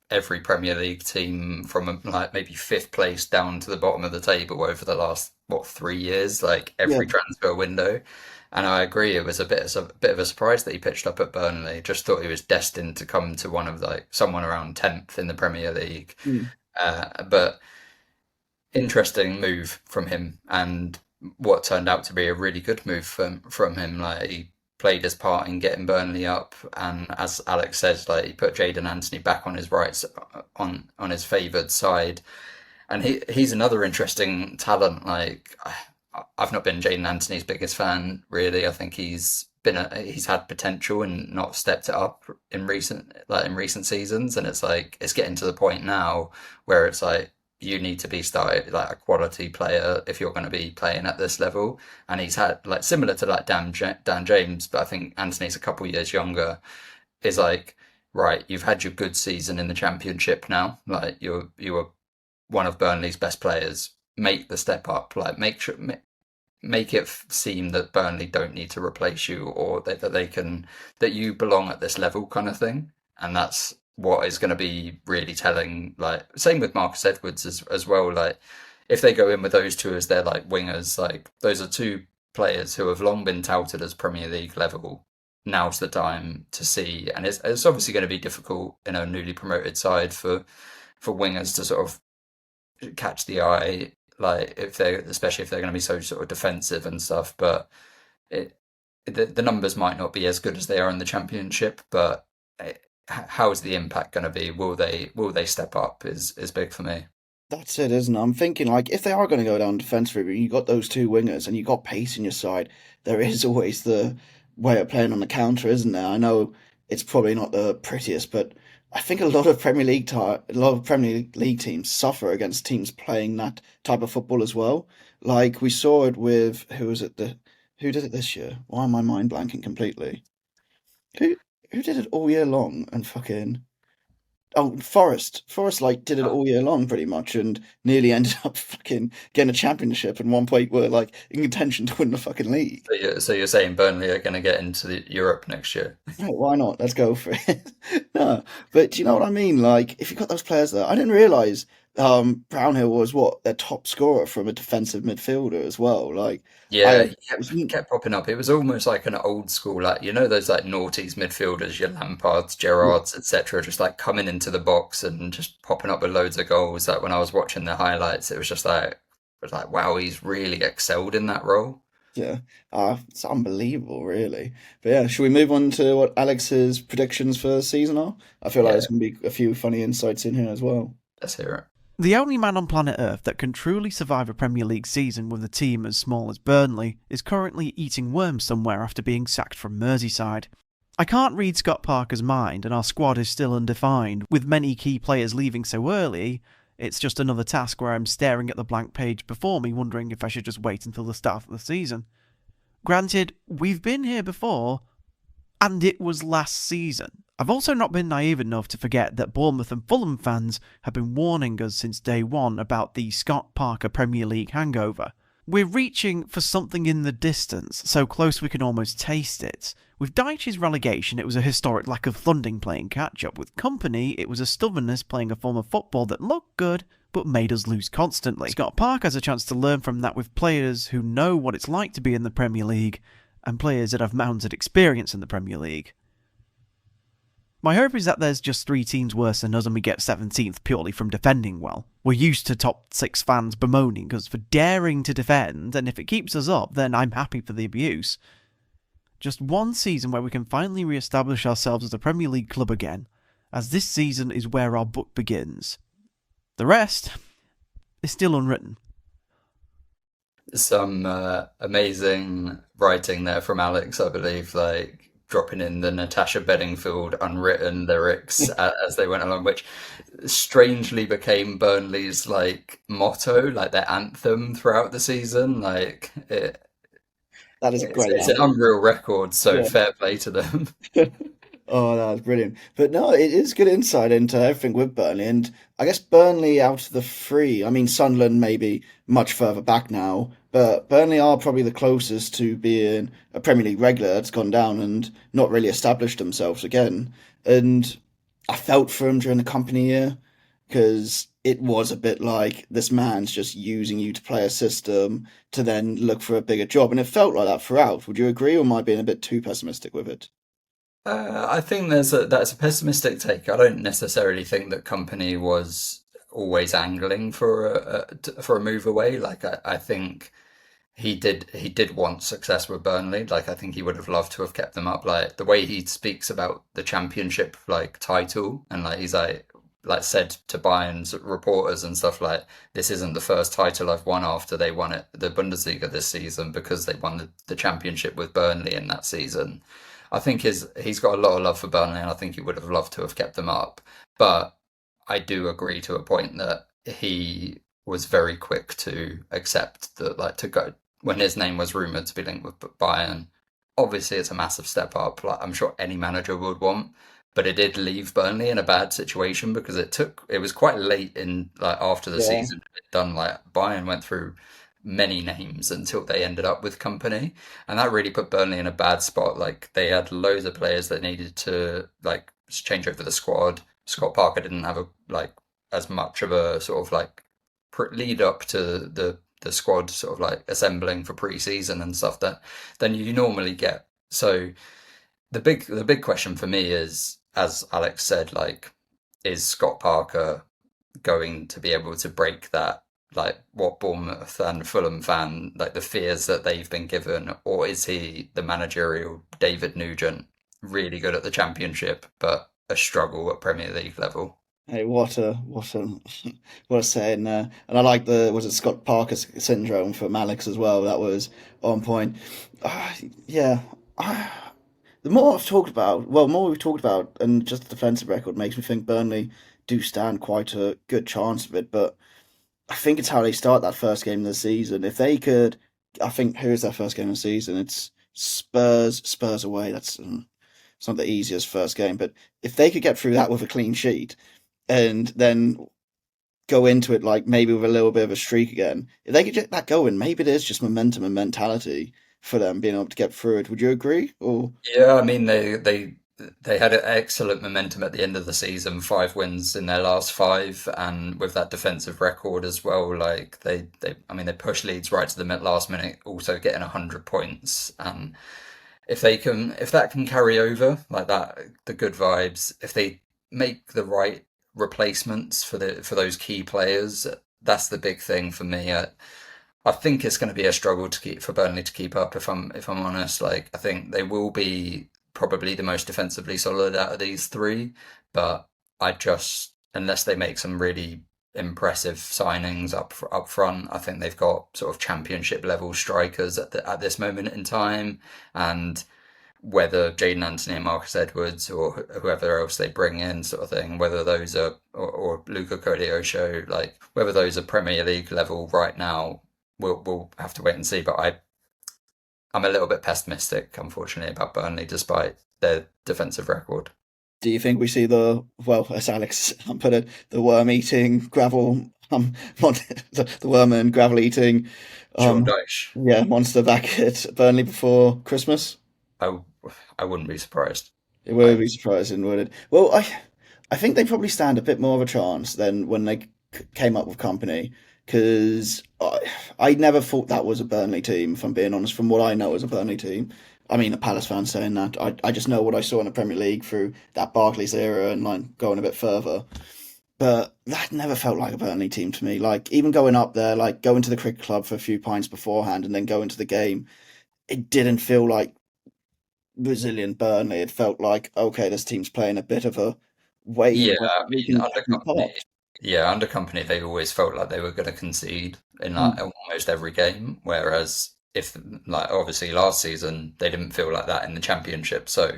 every Premier League team from like maybe fifth place down to the bottom of the table over the last 3 years, like every transfer window. And I agree, it was a bit of a surprise that he pitched up at Burnley. Just thought he was destined to come to one of like someone around 10th in the Premier League. But interesting move from him, and what turned out to be a really good move from him. Like, he played his part in getting Burnley up, and as Alex says, like, he put Jadon Anthony back on his on his favoured side, and he's another interesting talent. Like, I've not been Jadon Anthony's biggest fan, really. I think he's had potential and not stepped it up in recent seasons, and it's getting to the point now where it's like, you need to be started like a quality player if you're going to be playing at this level. And he's had, like, similar to like Dan James, but I think Anthony's a couple of years younger, is like, right, you've had your good season in the Championship now. Like, you were one of Burnley's best players. Make the step up. Like, make it seem that Burnley don't need to replace you, or that you belong at this level, kind of thing. And that's what is going to be really telling. Like, same with Marcus Edwards as well. Like, if they go in with those two as their like wingers, like, those are two players who have long been touted as Premier League level. Now's the time to see, and it's obviously going to be difficult in a newly promoted side for wingers to sort of catch the eye, like, especially if they're going to be so sort of defensive and stuff. But the numbers might not be as good as they are in the Championship, but how's the impact going to be? Will they step up? Is big for me. That's it, isn't it? I'm thinking like if they are going to go down defensive route, you got those two wingers and you got pace in your side. There is always the way of playing on the counter, isn't there? I know it's probably not the prettiest, but I think a lot of Premier League teams suffer against teams playing that type of football as well. Like we saw it with who was it who did it this year? Why am I mind blanking completely? Who who did it all year long and fucking Oh, Forest. Forest like did it Oh, all year long pretty much and nearly ended up fucking getting a championship and one point were like in contention to win the fucking league. so you're saying Burnley are going to get into the Europe next year? Right, why not? Let's go for it. No, but do you know what I mean? Like, if you've got those players there, I didn't realise Brownhill was what their top scorer from a defensive midfielder as well. Like, Yeah, I he was, kept popping up. It was almost like an old school, like those like noughties midfielders, your Lampards, Gerrards, etc., just like coming into the box and just popping up with loads of goals. Like when I was watching the highlights, it was like, wow, he's really excelled in that role. yeah, it's unbelievable, really. But yeah, should we move on to what Alex's predictions for the season are? I feel like Yeah, there's going to be a few funny insights in here as well. let's hear it. The only man on planet Earth that can truly survive a Premier League season with a team as small as Burnley is currently eating worms somewhere after being sacked from Merseyside. I can't read Scott Parker's mind, and our squad is still undefined, with many key players leaving so early. It's just another task where I'm staring at the blank page before me, wondering if I should just wait until the start of the season. Granted, we've been here before, and it was last season. I've also not been naive enough to forget that Bournemouth and Fulham fans have been warning us since day one about the Scott Parker Premier League hangover. We're reaching for something in the distance, so close we can almost taste it. With Dyche's relegation, it was a historic lack of funding playing catch-up. With Company, it was a stubbornness playing a form of football that looked good, but made us lose constantly. Scott Parker has a chance to learn from that with players who know what it's like to be in the Premier League, and players that have mounted experience in the Premier League. My hope is that there's just 3 teams worse than us and we get 17th purely from defending well. We're used to top 6 fans bemoaning us for daring to defend, and if it keeps us up, then I'm happy for the abuse. Just one season where we can finally re-establish ourselves as a Premier League club again, as this season is where our book begins. The rest is still unwritten. Some amazing writing there from Alex, I believe, like dropping in the Natasha Bedingfield unwritten lyrics as they went along, which strangely became Burnley's like motto, like their anthem throughout the season. Like That is a great it's an anthem. unreal record, so Yeah. fair play to them. Oh, that was brilliant. But no, it is good insight into everything with Burnley. And I guess Burnley out of the 3, I mean, Sunderland may be much further back now, but Burnley are probably the closest to being a Premier League regular that's gone down and not really established themselves again. And I felt for him during the company year because it was a bit like this man's just using you to play a system to then look for a bigger job. And it felt like that throughout. Would you agree, or am I being a bit too pessimistic with it? I think that's a pessimistic take. I don't necessarily think that Company was always angling for a move away. Like I think he did want success with Burnley. Like I think he would have loved to have kept them up. Like the way he speaks about the championship like title, and like he's like said to Bayern's reporters and stuff, like this isn't the first title I've won after they won it the Bundesliga this season, because they won the championship with Burnley in that season. I think he's got a lot of love for Burnley, and I think he would have loved to have kept them up. But I do agree to a point that he was very quick to accept that, like, to go when his name was rumored to be linked with Bayern. Obviously, it's a massive step up. Like I'm sure any manager would want, but it did leave Burnley in a bad situation because it was quite late in, like, after the Yeah. season had been done. Like Bayern went through many names until they ended up with Company, and that really put Burnley in a bad spot. Like they had loads of players that needed to like change over the squad. Scott Parker didn't have as much of a sort of like lead up to the squad sort of like assembling for pre-season and stuff that then you normally get. So the big question for me is, as Alex said, like, is Scott Parker going to be able to break that, like what Bournemouth and Fulham fan, like the fears that they've been given, or is he the managerial David Nugent, really good at the Championship but a struggle at Premier League level? Hey, what a saying there. And I like the was it Scott Parker syndrome from Alex as well. That was on point. Uh, yeah, Ah, the more I've talked about, well, more we've talked about, and just the defensive record makes me think Burnley do stand quite a good chance of it. But I think it's how they start that first game of the season. If they could, I think who's their first game of the season? It's Spurs away. It's not the easiest first game, but if they could get through that with a clean sheet and then go into it like maybe with a little bit of a streak again, if they could get that going, maybe it is just momentum and mentality for them being able to get through it. Would you agree? Or Yeah, I mean they had an excellent momentum at the end of the season, 5 wins in their last five, and with that defensive record as well, like they I mean they pushed Leeds right to the last minute, also getting 100 points. And if that can carry over like that, the good vibes, if they make the right replacements for those key players, that's the big thing for me. I think it's going to be a struggle to keep for Burnley to keep up. If I'm honest, like I think they will be probably the most defensively solid out of these three, but I just unless they make some really impressive signings up front, I think they've got sort of championship level strikers at this moment in time, and whether Jaden Anthony and Marcus Edwards or whoever else they bring in, sort of thing, whether those are or Luca Codiosho, like whether those are Premier League level right now, we'll have to wait and see. But I'm a little bit pessimistic, unfortunately, about Burnley, despite their defensive record. do you think we see well, as Alex put it, the worm eating gravel, the worm and gravel eating, Sean um, Dyche, yeah, monster back at Burnley before Christmas? I I wouldn't be surprised. It would Like be surprising, would it? Well, I think they probably stand a bit more of a chance than when they came up with company, because I never thought that was a Burnley team. If I'm being honest, from what I know as a Burnley team, I mean a Palace fan saying that. I just know what I saw in the Premier League through that Barclays era and like going a bit further. But that never felt like a Burnley team to me. Like even going up there, like going to the cricket club for a few pints beforehand and then going to the game, it didn't feel like resilient Burnley. It felt like, okay, this team's playing a bit of a yeah, wave where I we mean can under pick them company, apart. under company, they always felt like they were going to concede in like Mm. almost every game. Whereas if like obviously last season they didn't feel like that in the Championship. So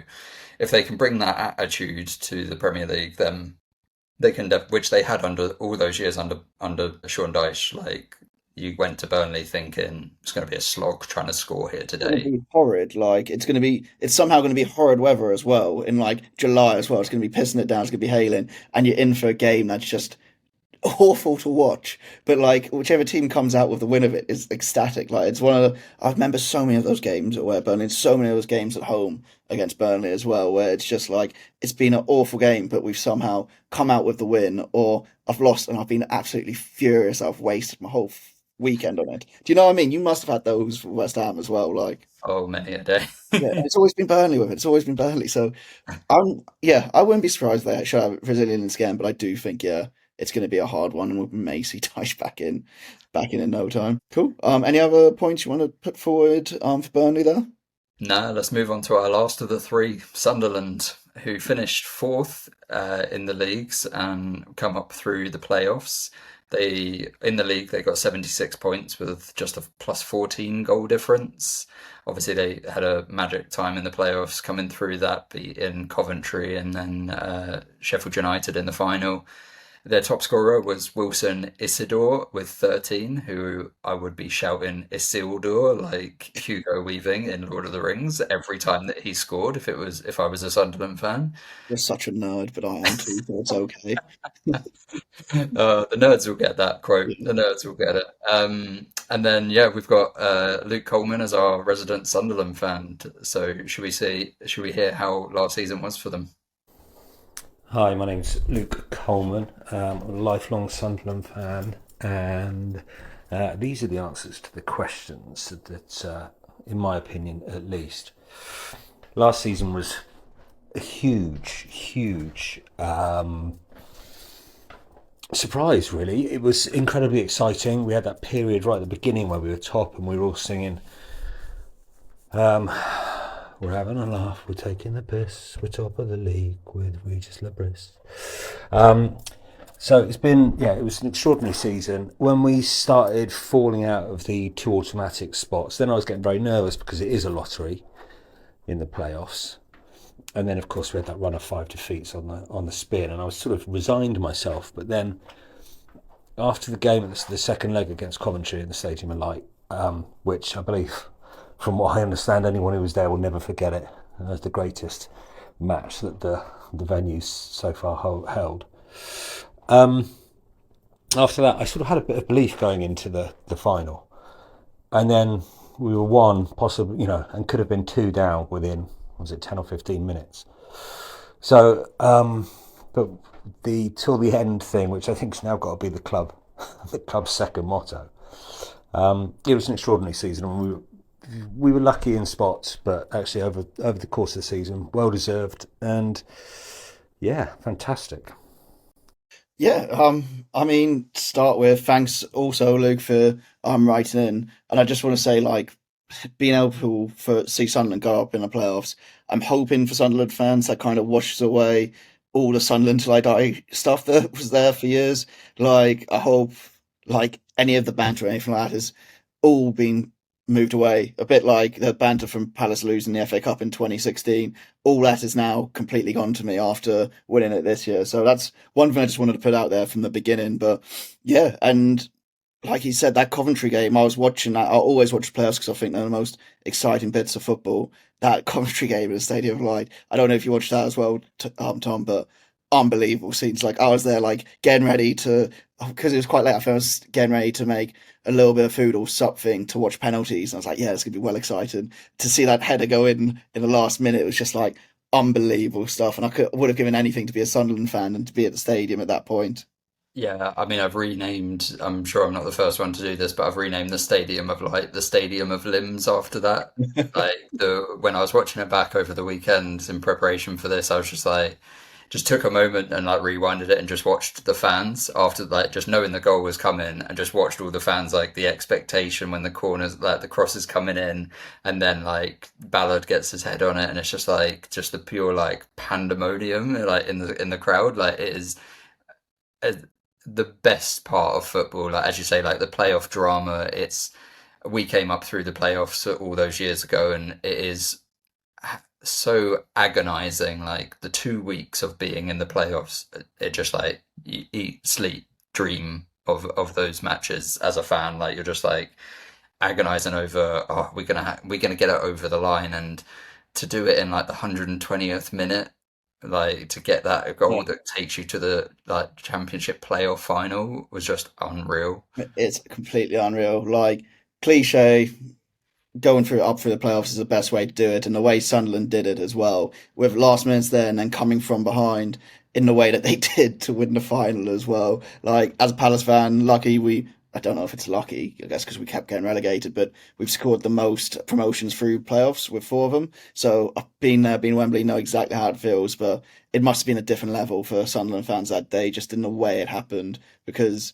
if they can bring that attitude to the Premier League, then they can, which they had under all those years under Sean Dyche. Like you went to Burnley thinking it's going to be a slog trying to score here It's going to today. be horrid. Like it's somehow going to be horrid weather as well in like July as well. It's going to be pissing it down. It's going to be hailing, and you're in for a game that's just awful to watch. But like whichever team comes out with the win of it is ecstatic. Like it's one of the I remember so many of those games at where Burnley, so many of those games at home against Burnley as well, where it's just like it's been an awful game, but we've somehow come out with the win, or I've lost and I've been absolutely furious. I've wasted my whole weekend on it. Do you know what I mean? You must have had those for West Ham as well. Like Oh, many a day. yeah, and it's always been Burnley with it. It's always been Burnley. So yeah, I wouldn't be surprised they should have resilience again, but I do think yeah, it's going to be a hard one, and we may see Dyche back in no time. Cool. Any other points you want to put forward for Burnley there? Now let's move on to our last of the three, Sunderland, who finished fourth in the leagues and come up through the playoffs. They in the league they got 76 points with just a plus 14 goal difference. Obviously they had a magic time in the playoffs coming through that, beating Coventry and then Sheffield United in the final. Their top scorer was Wilson Isidore with 13, who I would be shouting Isildur like Hugo Weaving in Lord of the Rings every time that he scored if I was a Sunderland fan. You're such a nerd, but I am too, so it's okay. The nerds will get that quote. Yeah. The nerds will get it. And then yeah, we've got Luke Coleman as our resident Sunderland fan. So should we hear how last season was for them? Hi, my name's Luke Coleman. I'm a lifelong Sunderland fan, and these are the answers to the questions that, in my opinion, at least, last season was a huge surprise. Really, it was incredibly exciting. We had that period right at the beginning where we were top, and we were all singing. We're having a laugh, we're taking the piss, we're top of the league with Regis Labris. So it's been, yeah, it was an extraordinary season. When we started falling out of the two automatic spots, then I was getting very nervous because it is a lottery in the playoffs. And then, of course, we had that run of 5 defeats on the spin, and I was sort of resigned myself. But then, after the game, the second leg against Coventry in the Stadium of Light, which I believe, from what I understand, anyone who was there will never forget it as the greatest match that the venue's so far held. After that, I sort of had a bit of belief going into the final, and then we were one, possibly, and could have been two down within, was it 10 or 15 minutes? So, but the till the end thing, which I think's now got to be the club's second motto. It was an extraordinary season, and we were lucky in spots, but actually over the course of the season, well deserved, and yeah, fantastic. Yeah, I mean, to start with, thanks also, Luke, for writing in. And I just want to say, like, being able for see Sunderland go up in the playoffs, I'm hoping for Sunderland fans that kind of washes away all the Sunderland till I die stuff that was there for years. Like, I hope, like, any of the banter or anything like that has all been moved away. A bit like the banter from Palace losing the FA Cup in 2016. All that is now completely gone to me after winning it this year. So that's one thing I just wanted to put out there from the beginning. But yeah, and like he said, that Coventry game, I was watching that. I always watch playoffs because I think they're the most exciting bits of football. That Coventry game in the Stadium of Light. I don't know if you watched that as well, Tom, but unbelievable scenes. Like I was there, like getting ready to, because it was quite late. I think I was getting ready to make a little bit of food or something to watch penalties. And I was like, yeah, it's gonna be well excited to see that header go in the last minute. It was just like unbelievable stuff, and would have given anything to be a Sunderland fan and to be at the stadium at that point. Yeah, I mean, I've renamed, I'm sure I'm not the first one to do this, but I've renamed the stadium of like the Stadium of Limbs after that. Like when I was watching it back over the weekend in preparation for this, I was just like, just took a moment and like rewinded it and just watched the fans after like just knowing the goal was coming and just watched all the fans, like the expectation when the corners, like the cross is coming in, and then like Ballard gets his head on it, and it's just like just the pure like pandemonium like in the crowd. Like it is uh, the best part of football. Like as you say, like the playoff drama. It's We came up through the playoffs all those years ago, and it is so agonizing. Like the 2 weeks of being in the playoffs, it just like you eat, sleep, dream of those matches as a fan. Like you're just like agonizing over, oh, we're gonna get it over the line, and to do it in like the 120th minute, like to get that Yeah, goal that takes you to the like championship playoff final was just unreal. it's completely unreal. Like cliche, going through up through the playoffs is the best way to do it, and the way Sunderland did it as well, with last minutes there and then coming from behind in the way that they did to win the final as well. Like as a Palace fan, lucky we. I don't know if it's lucky, I guess, because we kept getting relegated, but we've scored the most promotions through playoffs with four of them. So I've been there, been Wembley, know exactly how it feels, but it must have been a different level for Sunderland fans that day, just in the way it happened, because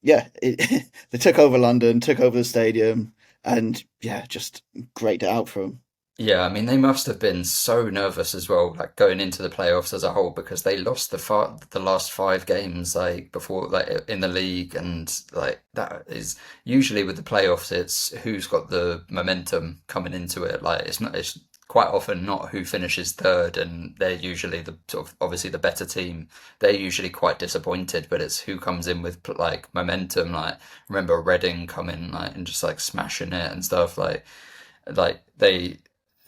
yeah, they took over London, took over the stadium, and yeah, just great day out for them. Yeah, I mean they must have been so nervous as well, like going into the playoffs as a whole, because they lost the last five games like before, like in the league, and like that is usually with the playoffs, it's who's got the momentum coming into it. Like it's quite often not who finishes third, and they're usually the sort of obviously the better team. They're usually quite disappointed, but it's who comes in with like momentum. Like remember Reading coming like and just like smashing it and stuff they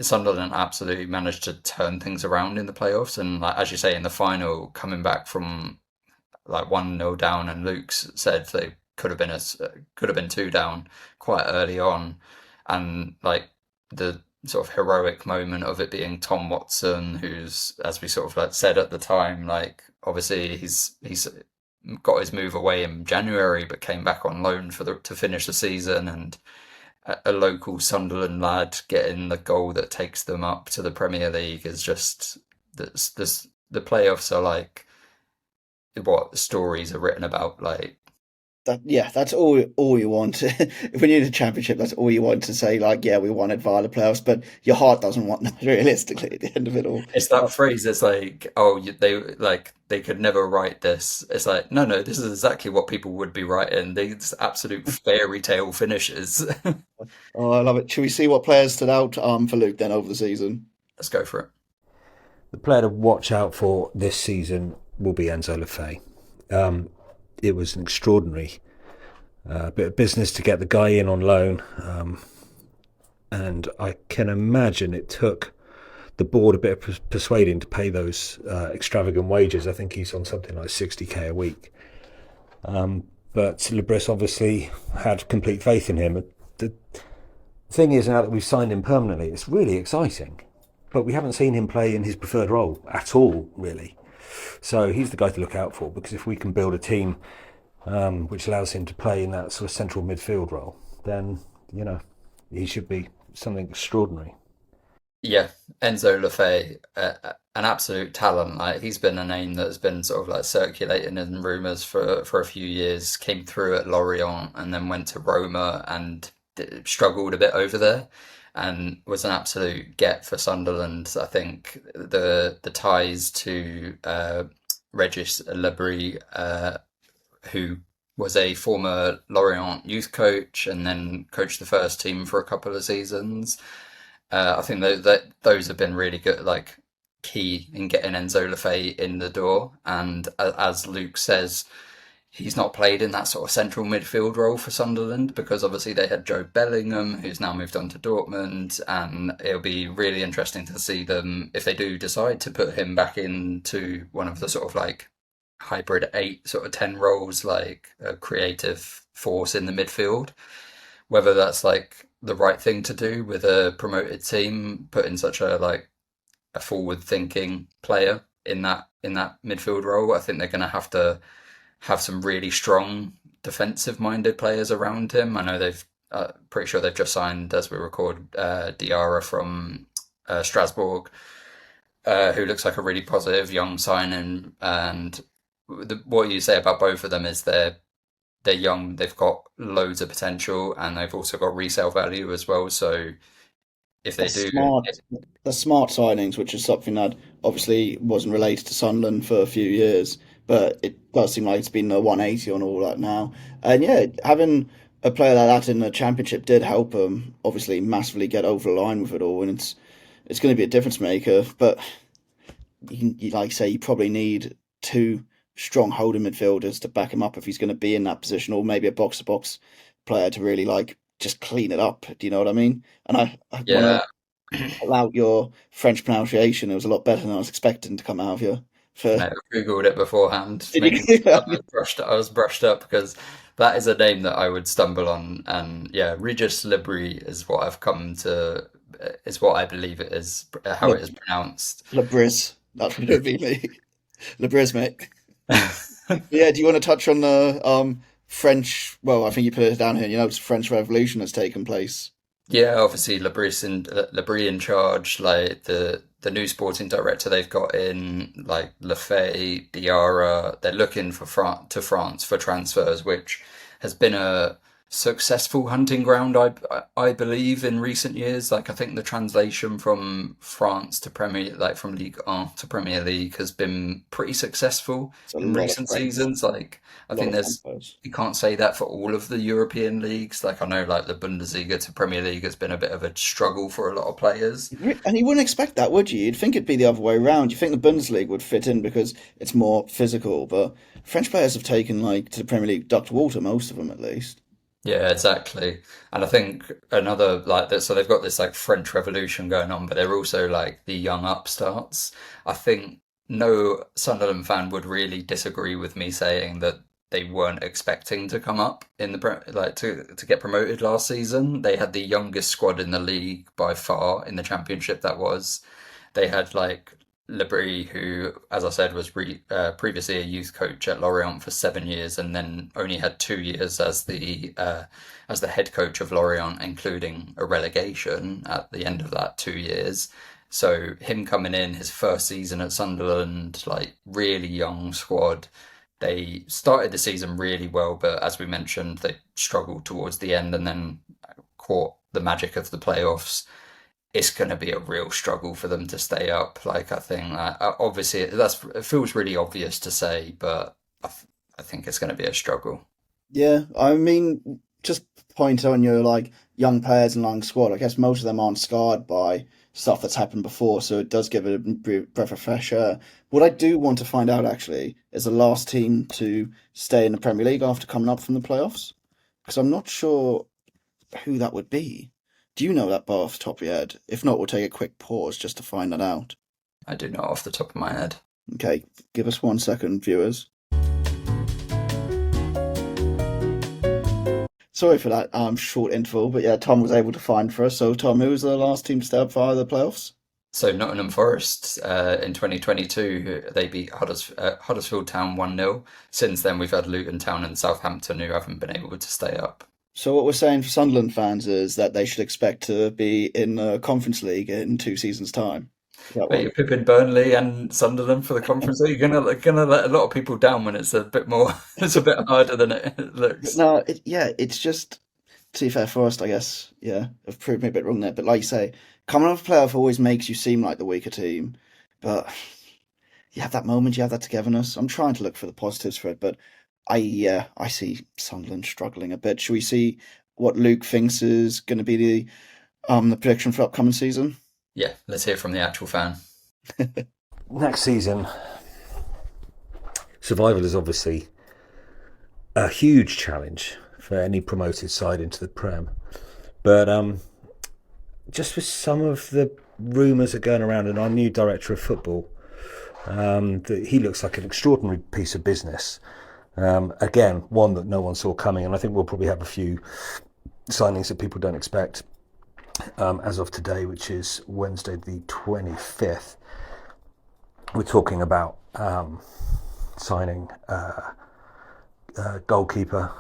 Sunderland absolutely managed to turn things around in the playoffs, and like as you say, in the final, coming back from like 1-0 down, and Luke's said they could have been two down quite early on, and like the sort of heroic moment of it being Tom Watson, who's, as we sort of like said at the time, like obviously he's got his move away in January, but came back on loan to finish the season, and a local Sunderland lad getting the goal that takes them up to the Premier League is just the playoffs are like what stories are written about. Like That's all you want. When you're in the championship, that's all you want to say. Like, yeah, we won it via the playoffs, but your heart doesn't want that realistically at the end of it all. It's that phrase. It's like, oh, they could never write this. It's like, no, no, this is exactly what people would be writing. These absolute fairy tale finishes. Oh, I love it. Should we see what players stood out for Luke then over the season? Let's go for it. The player to watch out for this season will be Enzo Lefebvre. It was an extraordinary bit of business to get the guy in on loan, and I can imagine it took the board a bit of persuading to pay those extravagant wages. I think he's on something like 60k a week. But Lebris obviously had complete faith in him. The thing is, now that we've signed him permanently, it's really exciting. But we haven't seen him play in his preferred role at all, really. So he's the guy to look out for, because if we can build a team which allows him to play in that sort of central midfield role, then, he should be something extraordinary. Yeah, Enzo Lefebvre, an absolute talent. Like he's been a name that has been sort of like circulating in rumours for a few years. Came through at Lorient and then went to Roma and struggled a bit over there, and was an absolute get for Sunderland. I think the ties to Regis Lebris, who was a former Lorient youth coach and then coached the first team for a couple of seasons. I think those have been really good, like key in getting Enzo Lefebvre in the door. And as Luke says, he's not played in that sort of central midfield role for Sunderland because obviously they had Joe Bellingham, who's now moved on to Dortmund, and it'll be really interesting to see them if they do decide to put him back into one of the sort of like hybrid 8 sort of 10 roles, like a creative force in the midfield, whether that's like the right thing to do with a promoted team, putting such a forward thinking player in that midfield role. I think they're going to have some really strong defensive minded players around him. I know they've pretty sure they've just signed, as we record, Diarra from Strasbourg, who looks like a really positive young signing. And what you say about both of them is they're young, they've got loads of potential, and they've also got resale value as well. So if they The do, smart, the smart signings, which is something that obviously wasn't related to Sunderland for a few years, but it does seem like it's been a 180 on all that now. And yeah, having a player like that in the Championship did help them obviously massively get over the line with it all, and it's going to be a difference maker. But like I say, you probably need two strong holding midfielders to back him up if he's going to be in that position, or maybe a box to box player to really like just clean it up. Do you know what I mean? And I want to yeah. call out your French pronunciation. It was a lot better than I was expecting to come out of you. For Mate, I googled it beforehand, did making you? sure I was brushed up because that is a name that I would stumble on. And yeah, Regis Lebris is what I've come to, is what I believe it is, how Le, it is pronounced. Lebris. That's what it'd be me. Lebris, mate. Yeah. Do you want to touch on the French? Well, I think you put it down here. It's French Revolution has taken place. Yeah, obviously Lebris in charge, like the new sporting director they've got in, like Lefebvre, Diarra. They're looking for France for transfers, which has been a successful hunting ground, I believe, in recent years. Like I think the translation from France to Premier, like from Ligue 1 to Premier League, has been pretty successful It's a in lot of recent French, seasons. Like I a lot think of there's Francos. you can't say that for all of the European leagues. Like I know like the Bundesliga to Premier League has been a bit of a struggle for a lot of players. And you wouldn't expect that, would you? You'd think it'd be the other way around. You think the Bundesliga would fit in because it's more physical, but French players have taken like to the Premier League ducked water, most of them at least. Yeah, exactly. And I think another like that, so they've got this like French Revolution going on, but they're also like the young upstarts. I think no Sunderland fan would really disagree with me saying that they weren't expecting to come up in the like to get promoted last season. They had the youngest squad in the league by far in the championship. That was they had like Lebris, who, as I said, was previously a youth coach at Lorient for 7 years, and then only had 2 years as the head coach of Lorient, including a relegation at the end of that 2 years. So him coming in his first season at Sunderland, like really young squad, They started the season really well, but as we mentioned, they struggled towards the end and then caught the magic of the playoffs. It's going to be a real struggle for them to stay up. Like, I think obviously it feels really obvious to say, but I think it's going to be a struggle. Yeah, I mean, just point on your like young players and young squad. I guess most of them aren't scarred by stuff that's happened before, so it does give it a breath of fresh air. What I do want to find out actually is the last team to stay in the Premier League after coming up from the playoffs, because I'm not sure who that would be. Do you know that bar off the top of your head? If not, we'll take a quick pause just to find that out. I do know off the top of my head. Okay, give us 1 second, viewers. Sorry for that short interval, but yeah, Tom was able to find for us. So, Tom, who was the last team to stay up via the playoffs? So Nottingham Forest in 2022, they beat Huddersfield Town 1-0. Since then, we've had Luton Town and Southampton who haven't been able to stay up. So, what we're saying for Sunderland fans is that they should expect to be in the Conference League in 2 seasons' time. That But one. you're pipping Burnley and Sunderland for the Conference League. You're gonna let a lot of people down when it's a bit more, it's a bit harder than it looks. No, yeah, it's just, to be fair, Forest, I guess, yeah, have proved me a bit wrong there. But like you say, coming off a playoff always makes you seem like the weaker team. But you have that moment, you have that togetherness. I'm trying to look for the positives for it, but I see Sunderland struggling a bit. Should we see what Luke thinks is going to be the prediction for upcoming season? Yeah, let's hear from the actual fan. Next season, survival is obviously a huge challenge for any promoted side into the Prem. But just with some of the rumours that are going around, and our new director of football, that he looks like an extraordinary piece of business. Again, one that no one saw coming, and I think we'll probably have a few signings that people don't expect as of today, which is Wednesday the 25th. We're talking about signing a goalkeeper.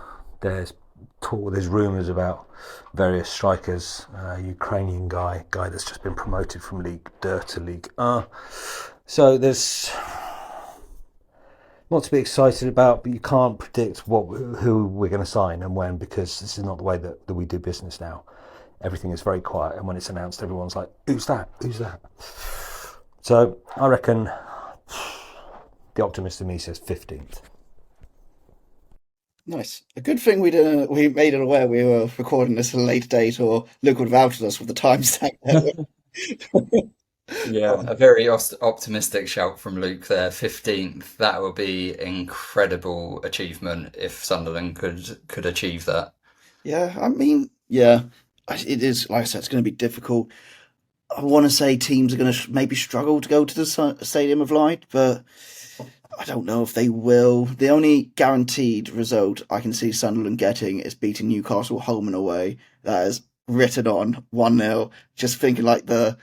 There's rumours about various strikers, Ukrainian guy that's just been promoted from League 2 to League 1. So there's not to be excited about, but you can't predict who we're going to sign and when, because this is not the way that we do business now. Everything is very quiet, and when it's announced, everyone's like, who's that? Who's that? So I reckon the optimist in me says 15th. Nice. A good thing we made it aware we were recording this at a later date, or Luke would have outed us with the timestamp there. Yeah, a very optimistic shout from Luke there. 15th. That would be incredible achievement if Sunderland could achieve that. Yeah, I mean, yeah, it is. Like I said, it's going to be difficult. I want to say teams are going to maybe struggle to go to the Stadium of Light, but I don't know if they will. The only guaranteed result I can see Sunderland getting is beating Newcastle home and away. That is written on 1-0. Just thinking like the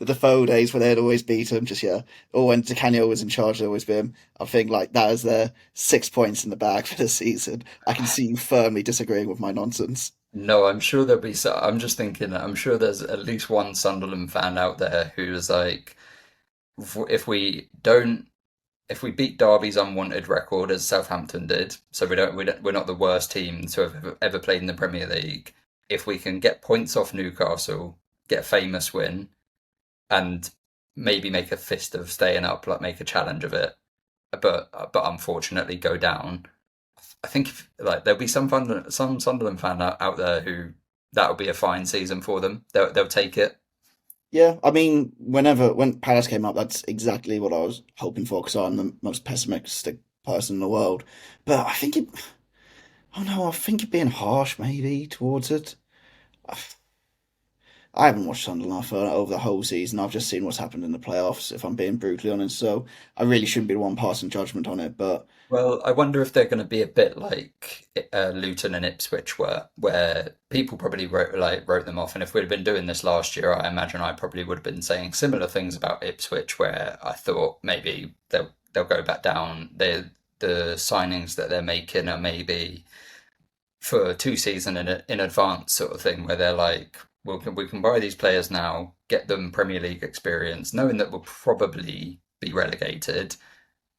the Defoe days where they'd always beat them. Just yeah, or when Di Canio was in charge, they'd always beat them. I think like that is their 6 points in the bag for the season. I can see you firmly disagreeing with my nonsense. No, I'm sure there'll be. I'm just thinking. I'm sure there's at least one Sunderland fan out there who is like, if we don't, if we beat Derby's unwanted record as Southampton did, so we're not the worst team to have ever played in the Premier League. If we can get points off Newcastle, get a famous win, and maybe make a fist of staying up, like make a challenge of it, but unfortunately go down. I think like there'll be some Sunderland fan out there who that'll be a fine season for them. They'll take it. Yeah, I mean, when Palace came up, that's exactly what I was hoping for because I'm the most pessimistic person in the world. But oh no, I think you're being harsh maybe towards it. I haven't watched Sunderland for over the whole season. I've just seen what's happened in the playoffs, if I'm being brutally honest. So I really shouldn't be the one passing judgment on it. But Well, I wonder if they're going to be a bit like Luton and Ipswich were, where people probably wrote them off. And if we'd been doing this last year, I imagine I probably would have been saying similar things about Ipswich, where I thought maybe they'll go back down. The signings that they're making are maybe for 2 seasons in advance, sort of thing, where they're like, we can buy these players now, get them Premier League experience, knowing that we'll probably be relegated,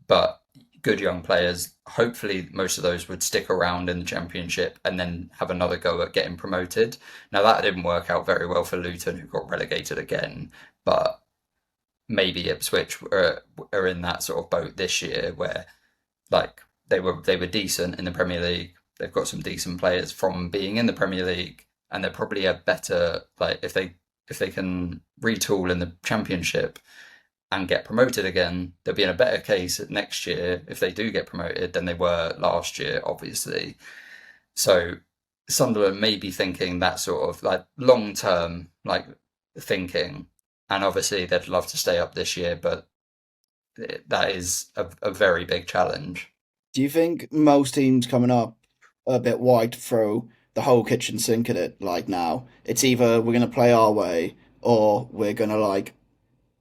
but good young players. Hopefully, most of those would stick around in the Championship and then have another go at getting promoted. Now, that didn't work out very well for Luton, who got relegated again, but maybe Ipswich are in that sort of boat this year where like they were decent in the Premier League. They've got some decent players from being in the Premier League, and they're probably a better like if they can retool in the Championship and get promoted again, they'll be in a better case next year if they do get promoted than they were last year, obviously. So Sunderland may be thinking that sort of like long term like thinking, and obviously they'd love to stay up this year, but that is a very big challenge. Do you think most teams coming up are a bit wide to throw the whole kitchen sink at it? Like now, it's either we're gonna play our way or we're gonna like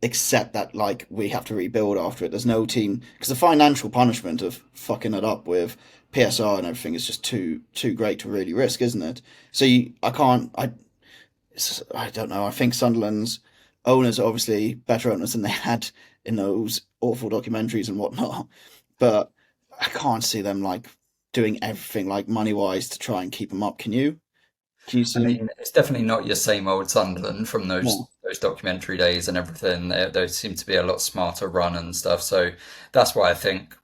accept that like we have to rebuild after it. There's no team because the financial punishment of fucking it up with PSR and everything is just too great to really risk, isn't it? So I can't. I don't know. I think Sunderland's owners are obviously better owners than they had in those awful documentaries and whatnot, but I can't see them like doing everything like money wise to try and keep them up. Can you? Can you I see? mean, it's definitely not your same old Sunderland from No. those documentary days and everything. They seem to be a lot smarter run and stuff. So that's why I think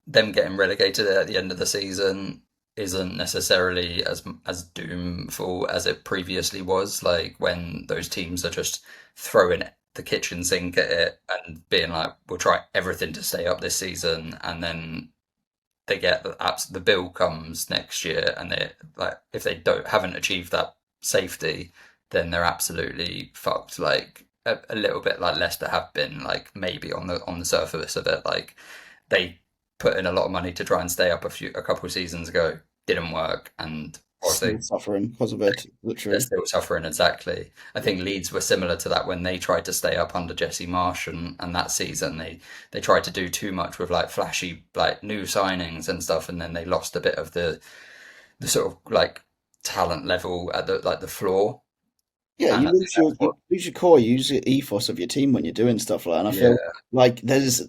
them getting relegated at the end of the season isn't necessarily as doomful as it previously was. Like when those teams are just throwing the kitchen sink at it and being like, "We'll try everything to stay up this season," and then they get the bill comes next year, and they like if they don't haven't achieved that safety, then they're absolutely fucked. Like a little bit like Leicester have been, like maybe on the surface of it, like they put in a lot of money to try and stay up a couple of seasons ago, didn't work, and Still obviously suffering because of it, they're literally. still suffering exactly. I think Leeds were similar to that when they tried to stay up under Jesse Marsh and that season they tried to do too much with like flashy like new signings and stuff, and then they lost a bit of the sort of like talent level at the floor. Yeah, And you I think lose that's you what lose your core, you use the ethos of your team when you're doing stuff like that. And I yeah, feel like there's,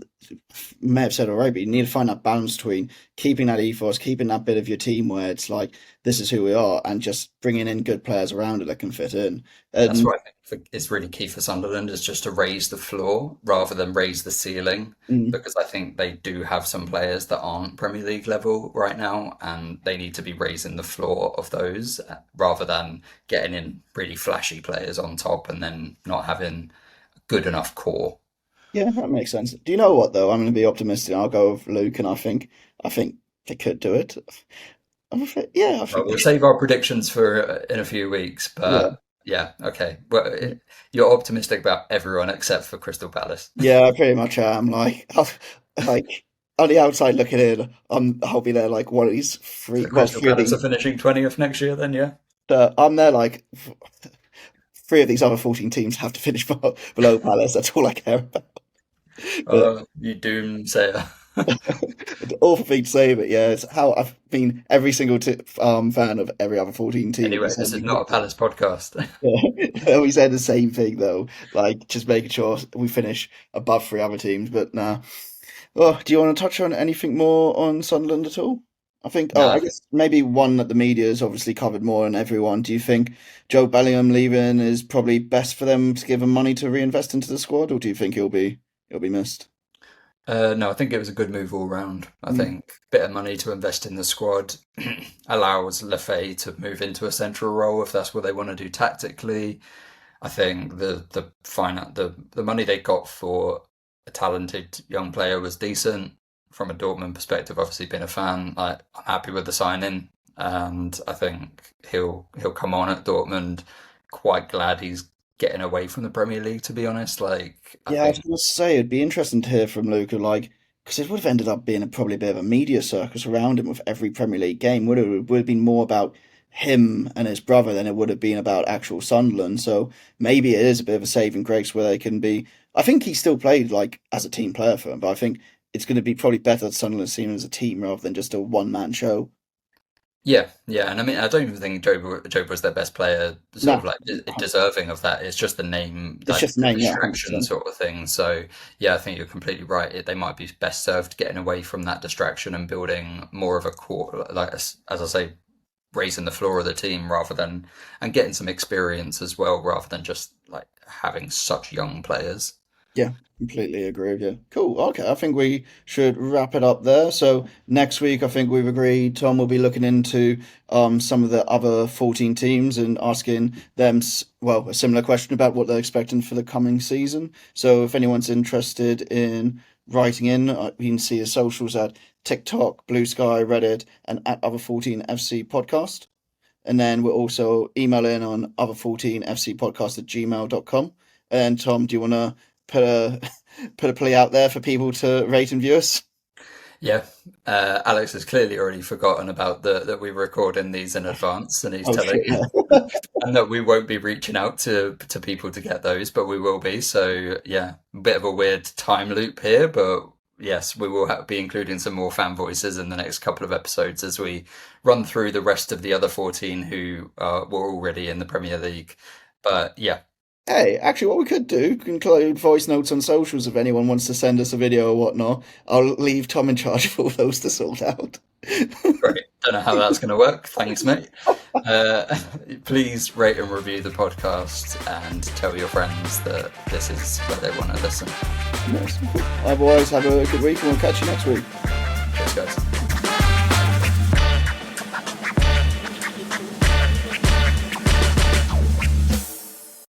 may have said already, but you need to find that balance between keeping that ethos, keeping that bit of your team where it's like this is who we are, and just bringing in good players around it that can fit in. that's And what I think is really key for Sunderland is just to raise the floor rather than raise the ceiling, mm, because I think they do have some players that aren't Premier League level right now, and they need to be raising the floor of those rather than getting in really flashy players on top and then not having a good enough core. yeah, that makes sense. Do you know what though? I'm going to be optimistic. I'll go with Luke, and I think they could do it. Yeah, I Well, think we'll save our predictions for in a few weeks, yeah. but yeah, okay. Well, you're optimistic about everyone except for Crystal Palace. Yeah, I pretty much am. Like on the outside looking in, I'll be there like one of these So three, well, Crystal three of Palace are these. finishing 20th next year, then, yeah. I'm there like three of these other 14 teams have to finish below Palace. That's all I care about. But You doomsayer. awful thing to say, but yeah, it's how I've been every single fan of every other 14 teams. Anyway, this is not a Palace podcast. Yeah, we said the same thing though, like just making sure we finish above three other teams. But nah. Oh, do you want to touch on anything more on Sunderland at all? I think. No, Oh, I I think guess maybe one that the media has obviously covered more than everyone. Do you think Joe Bellingham leaving is probably best for them to give him money to reinvest into the squad, or do you think he'll be missed? no, I think it was a good move all round. I Mm. think a bit of money to invest in the squad allows Lefay to move into a central role if that's what they want to do tactically. I think the money they got for a talented young player was decent from a Dortmund perspective. Obviously, being a fan, I'm happy with the signing, and I think he'll come on at Dortmund. Quite glad he's getting away from the Premier League. To be honest, like I Yeah, I was think going to say it'd be interesting to hear from Luca, like, because it would have ended up being probably a bit of a media circus around him with every Premier League game. Would have been more about him and his brother than it would have been about actual Sunderland. So maybe it is a bit of a saving grace where they can be. I think he still played like as a team player for him, but I think it's going to be probably better that Sunderland see him as a team rather than just a one man show. Yeah, yeah, and I mean, I don't even think Job was their best player, sort No, of like deserving of that. It's just the name, it's like just a the name, yeah, distraction 100%. sort of thing. So yeah, I think you're completely right. They might be best served getting away from that distraction and building more of a core, like as I say, raising the floor of the team rather than and getting some experience as well, rather than just like having such young players. Yeah, completely agree with you. Cool. Okay, I think we should wrap it up there. So next week, I think we've agreed Tom will be looking into some of the other 14 teams and asking them, well, a similar question about what they're expecting for the coming season. So if anyone's interested in writing in, you can see his socials at TikTok, Blue Sky, Reddit, and at Other14FC Podcast. And then we're also emailing on other14fcpodcast at gmail.com. And Tom, do you want to put a put a plea out there for people to rate and view us? Yeah, Alex has clearly already forgotten about that we're recording these in advance, and he's Oh telling shit, yeah. and that we won't be reaching out to people to get those, but we will be. So yeah, a bit of a weird time loop here, but yes, we will be including some more fan voices in the next couple of episodes as we run through the rest of the other 14 who were already in the Premier League. But yeah, Hey, actually, what we could do, include voice notes on socials if anyone wants to send us a video or whatnot. I'll leave Tom in charge of all those to sort out. great. Don't know how that's going to work. Thanks, mate. Please rate and review the podcast and tell your friends that this is where they want to listen. Nice. Otherwise, have a good week and we'll catch you next week. Cheers, guys.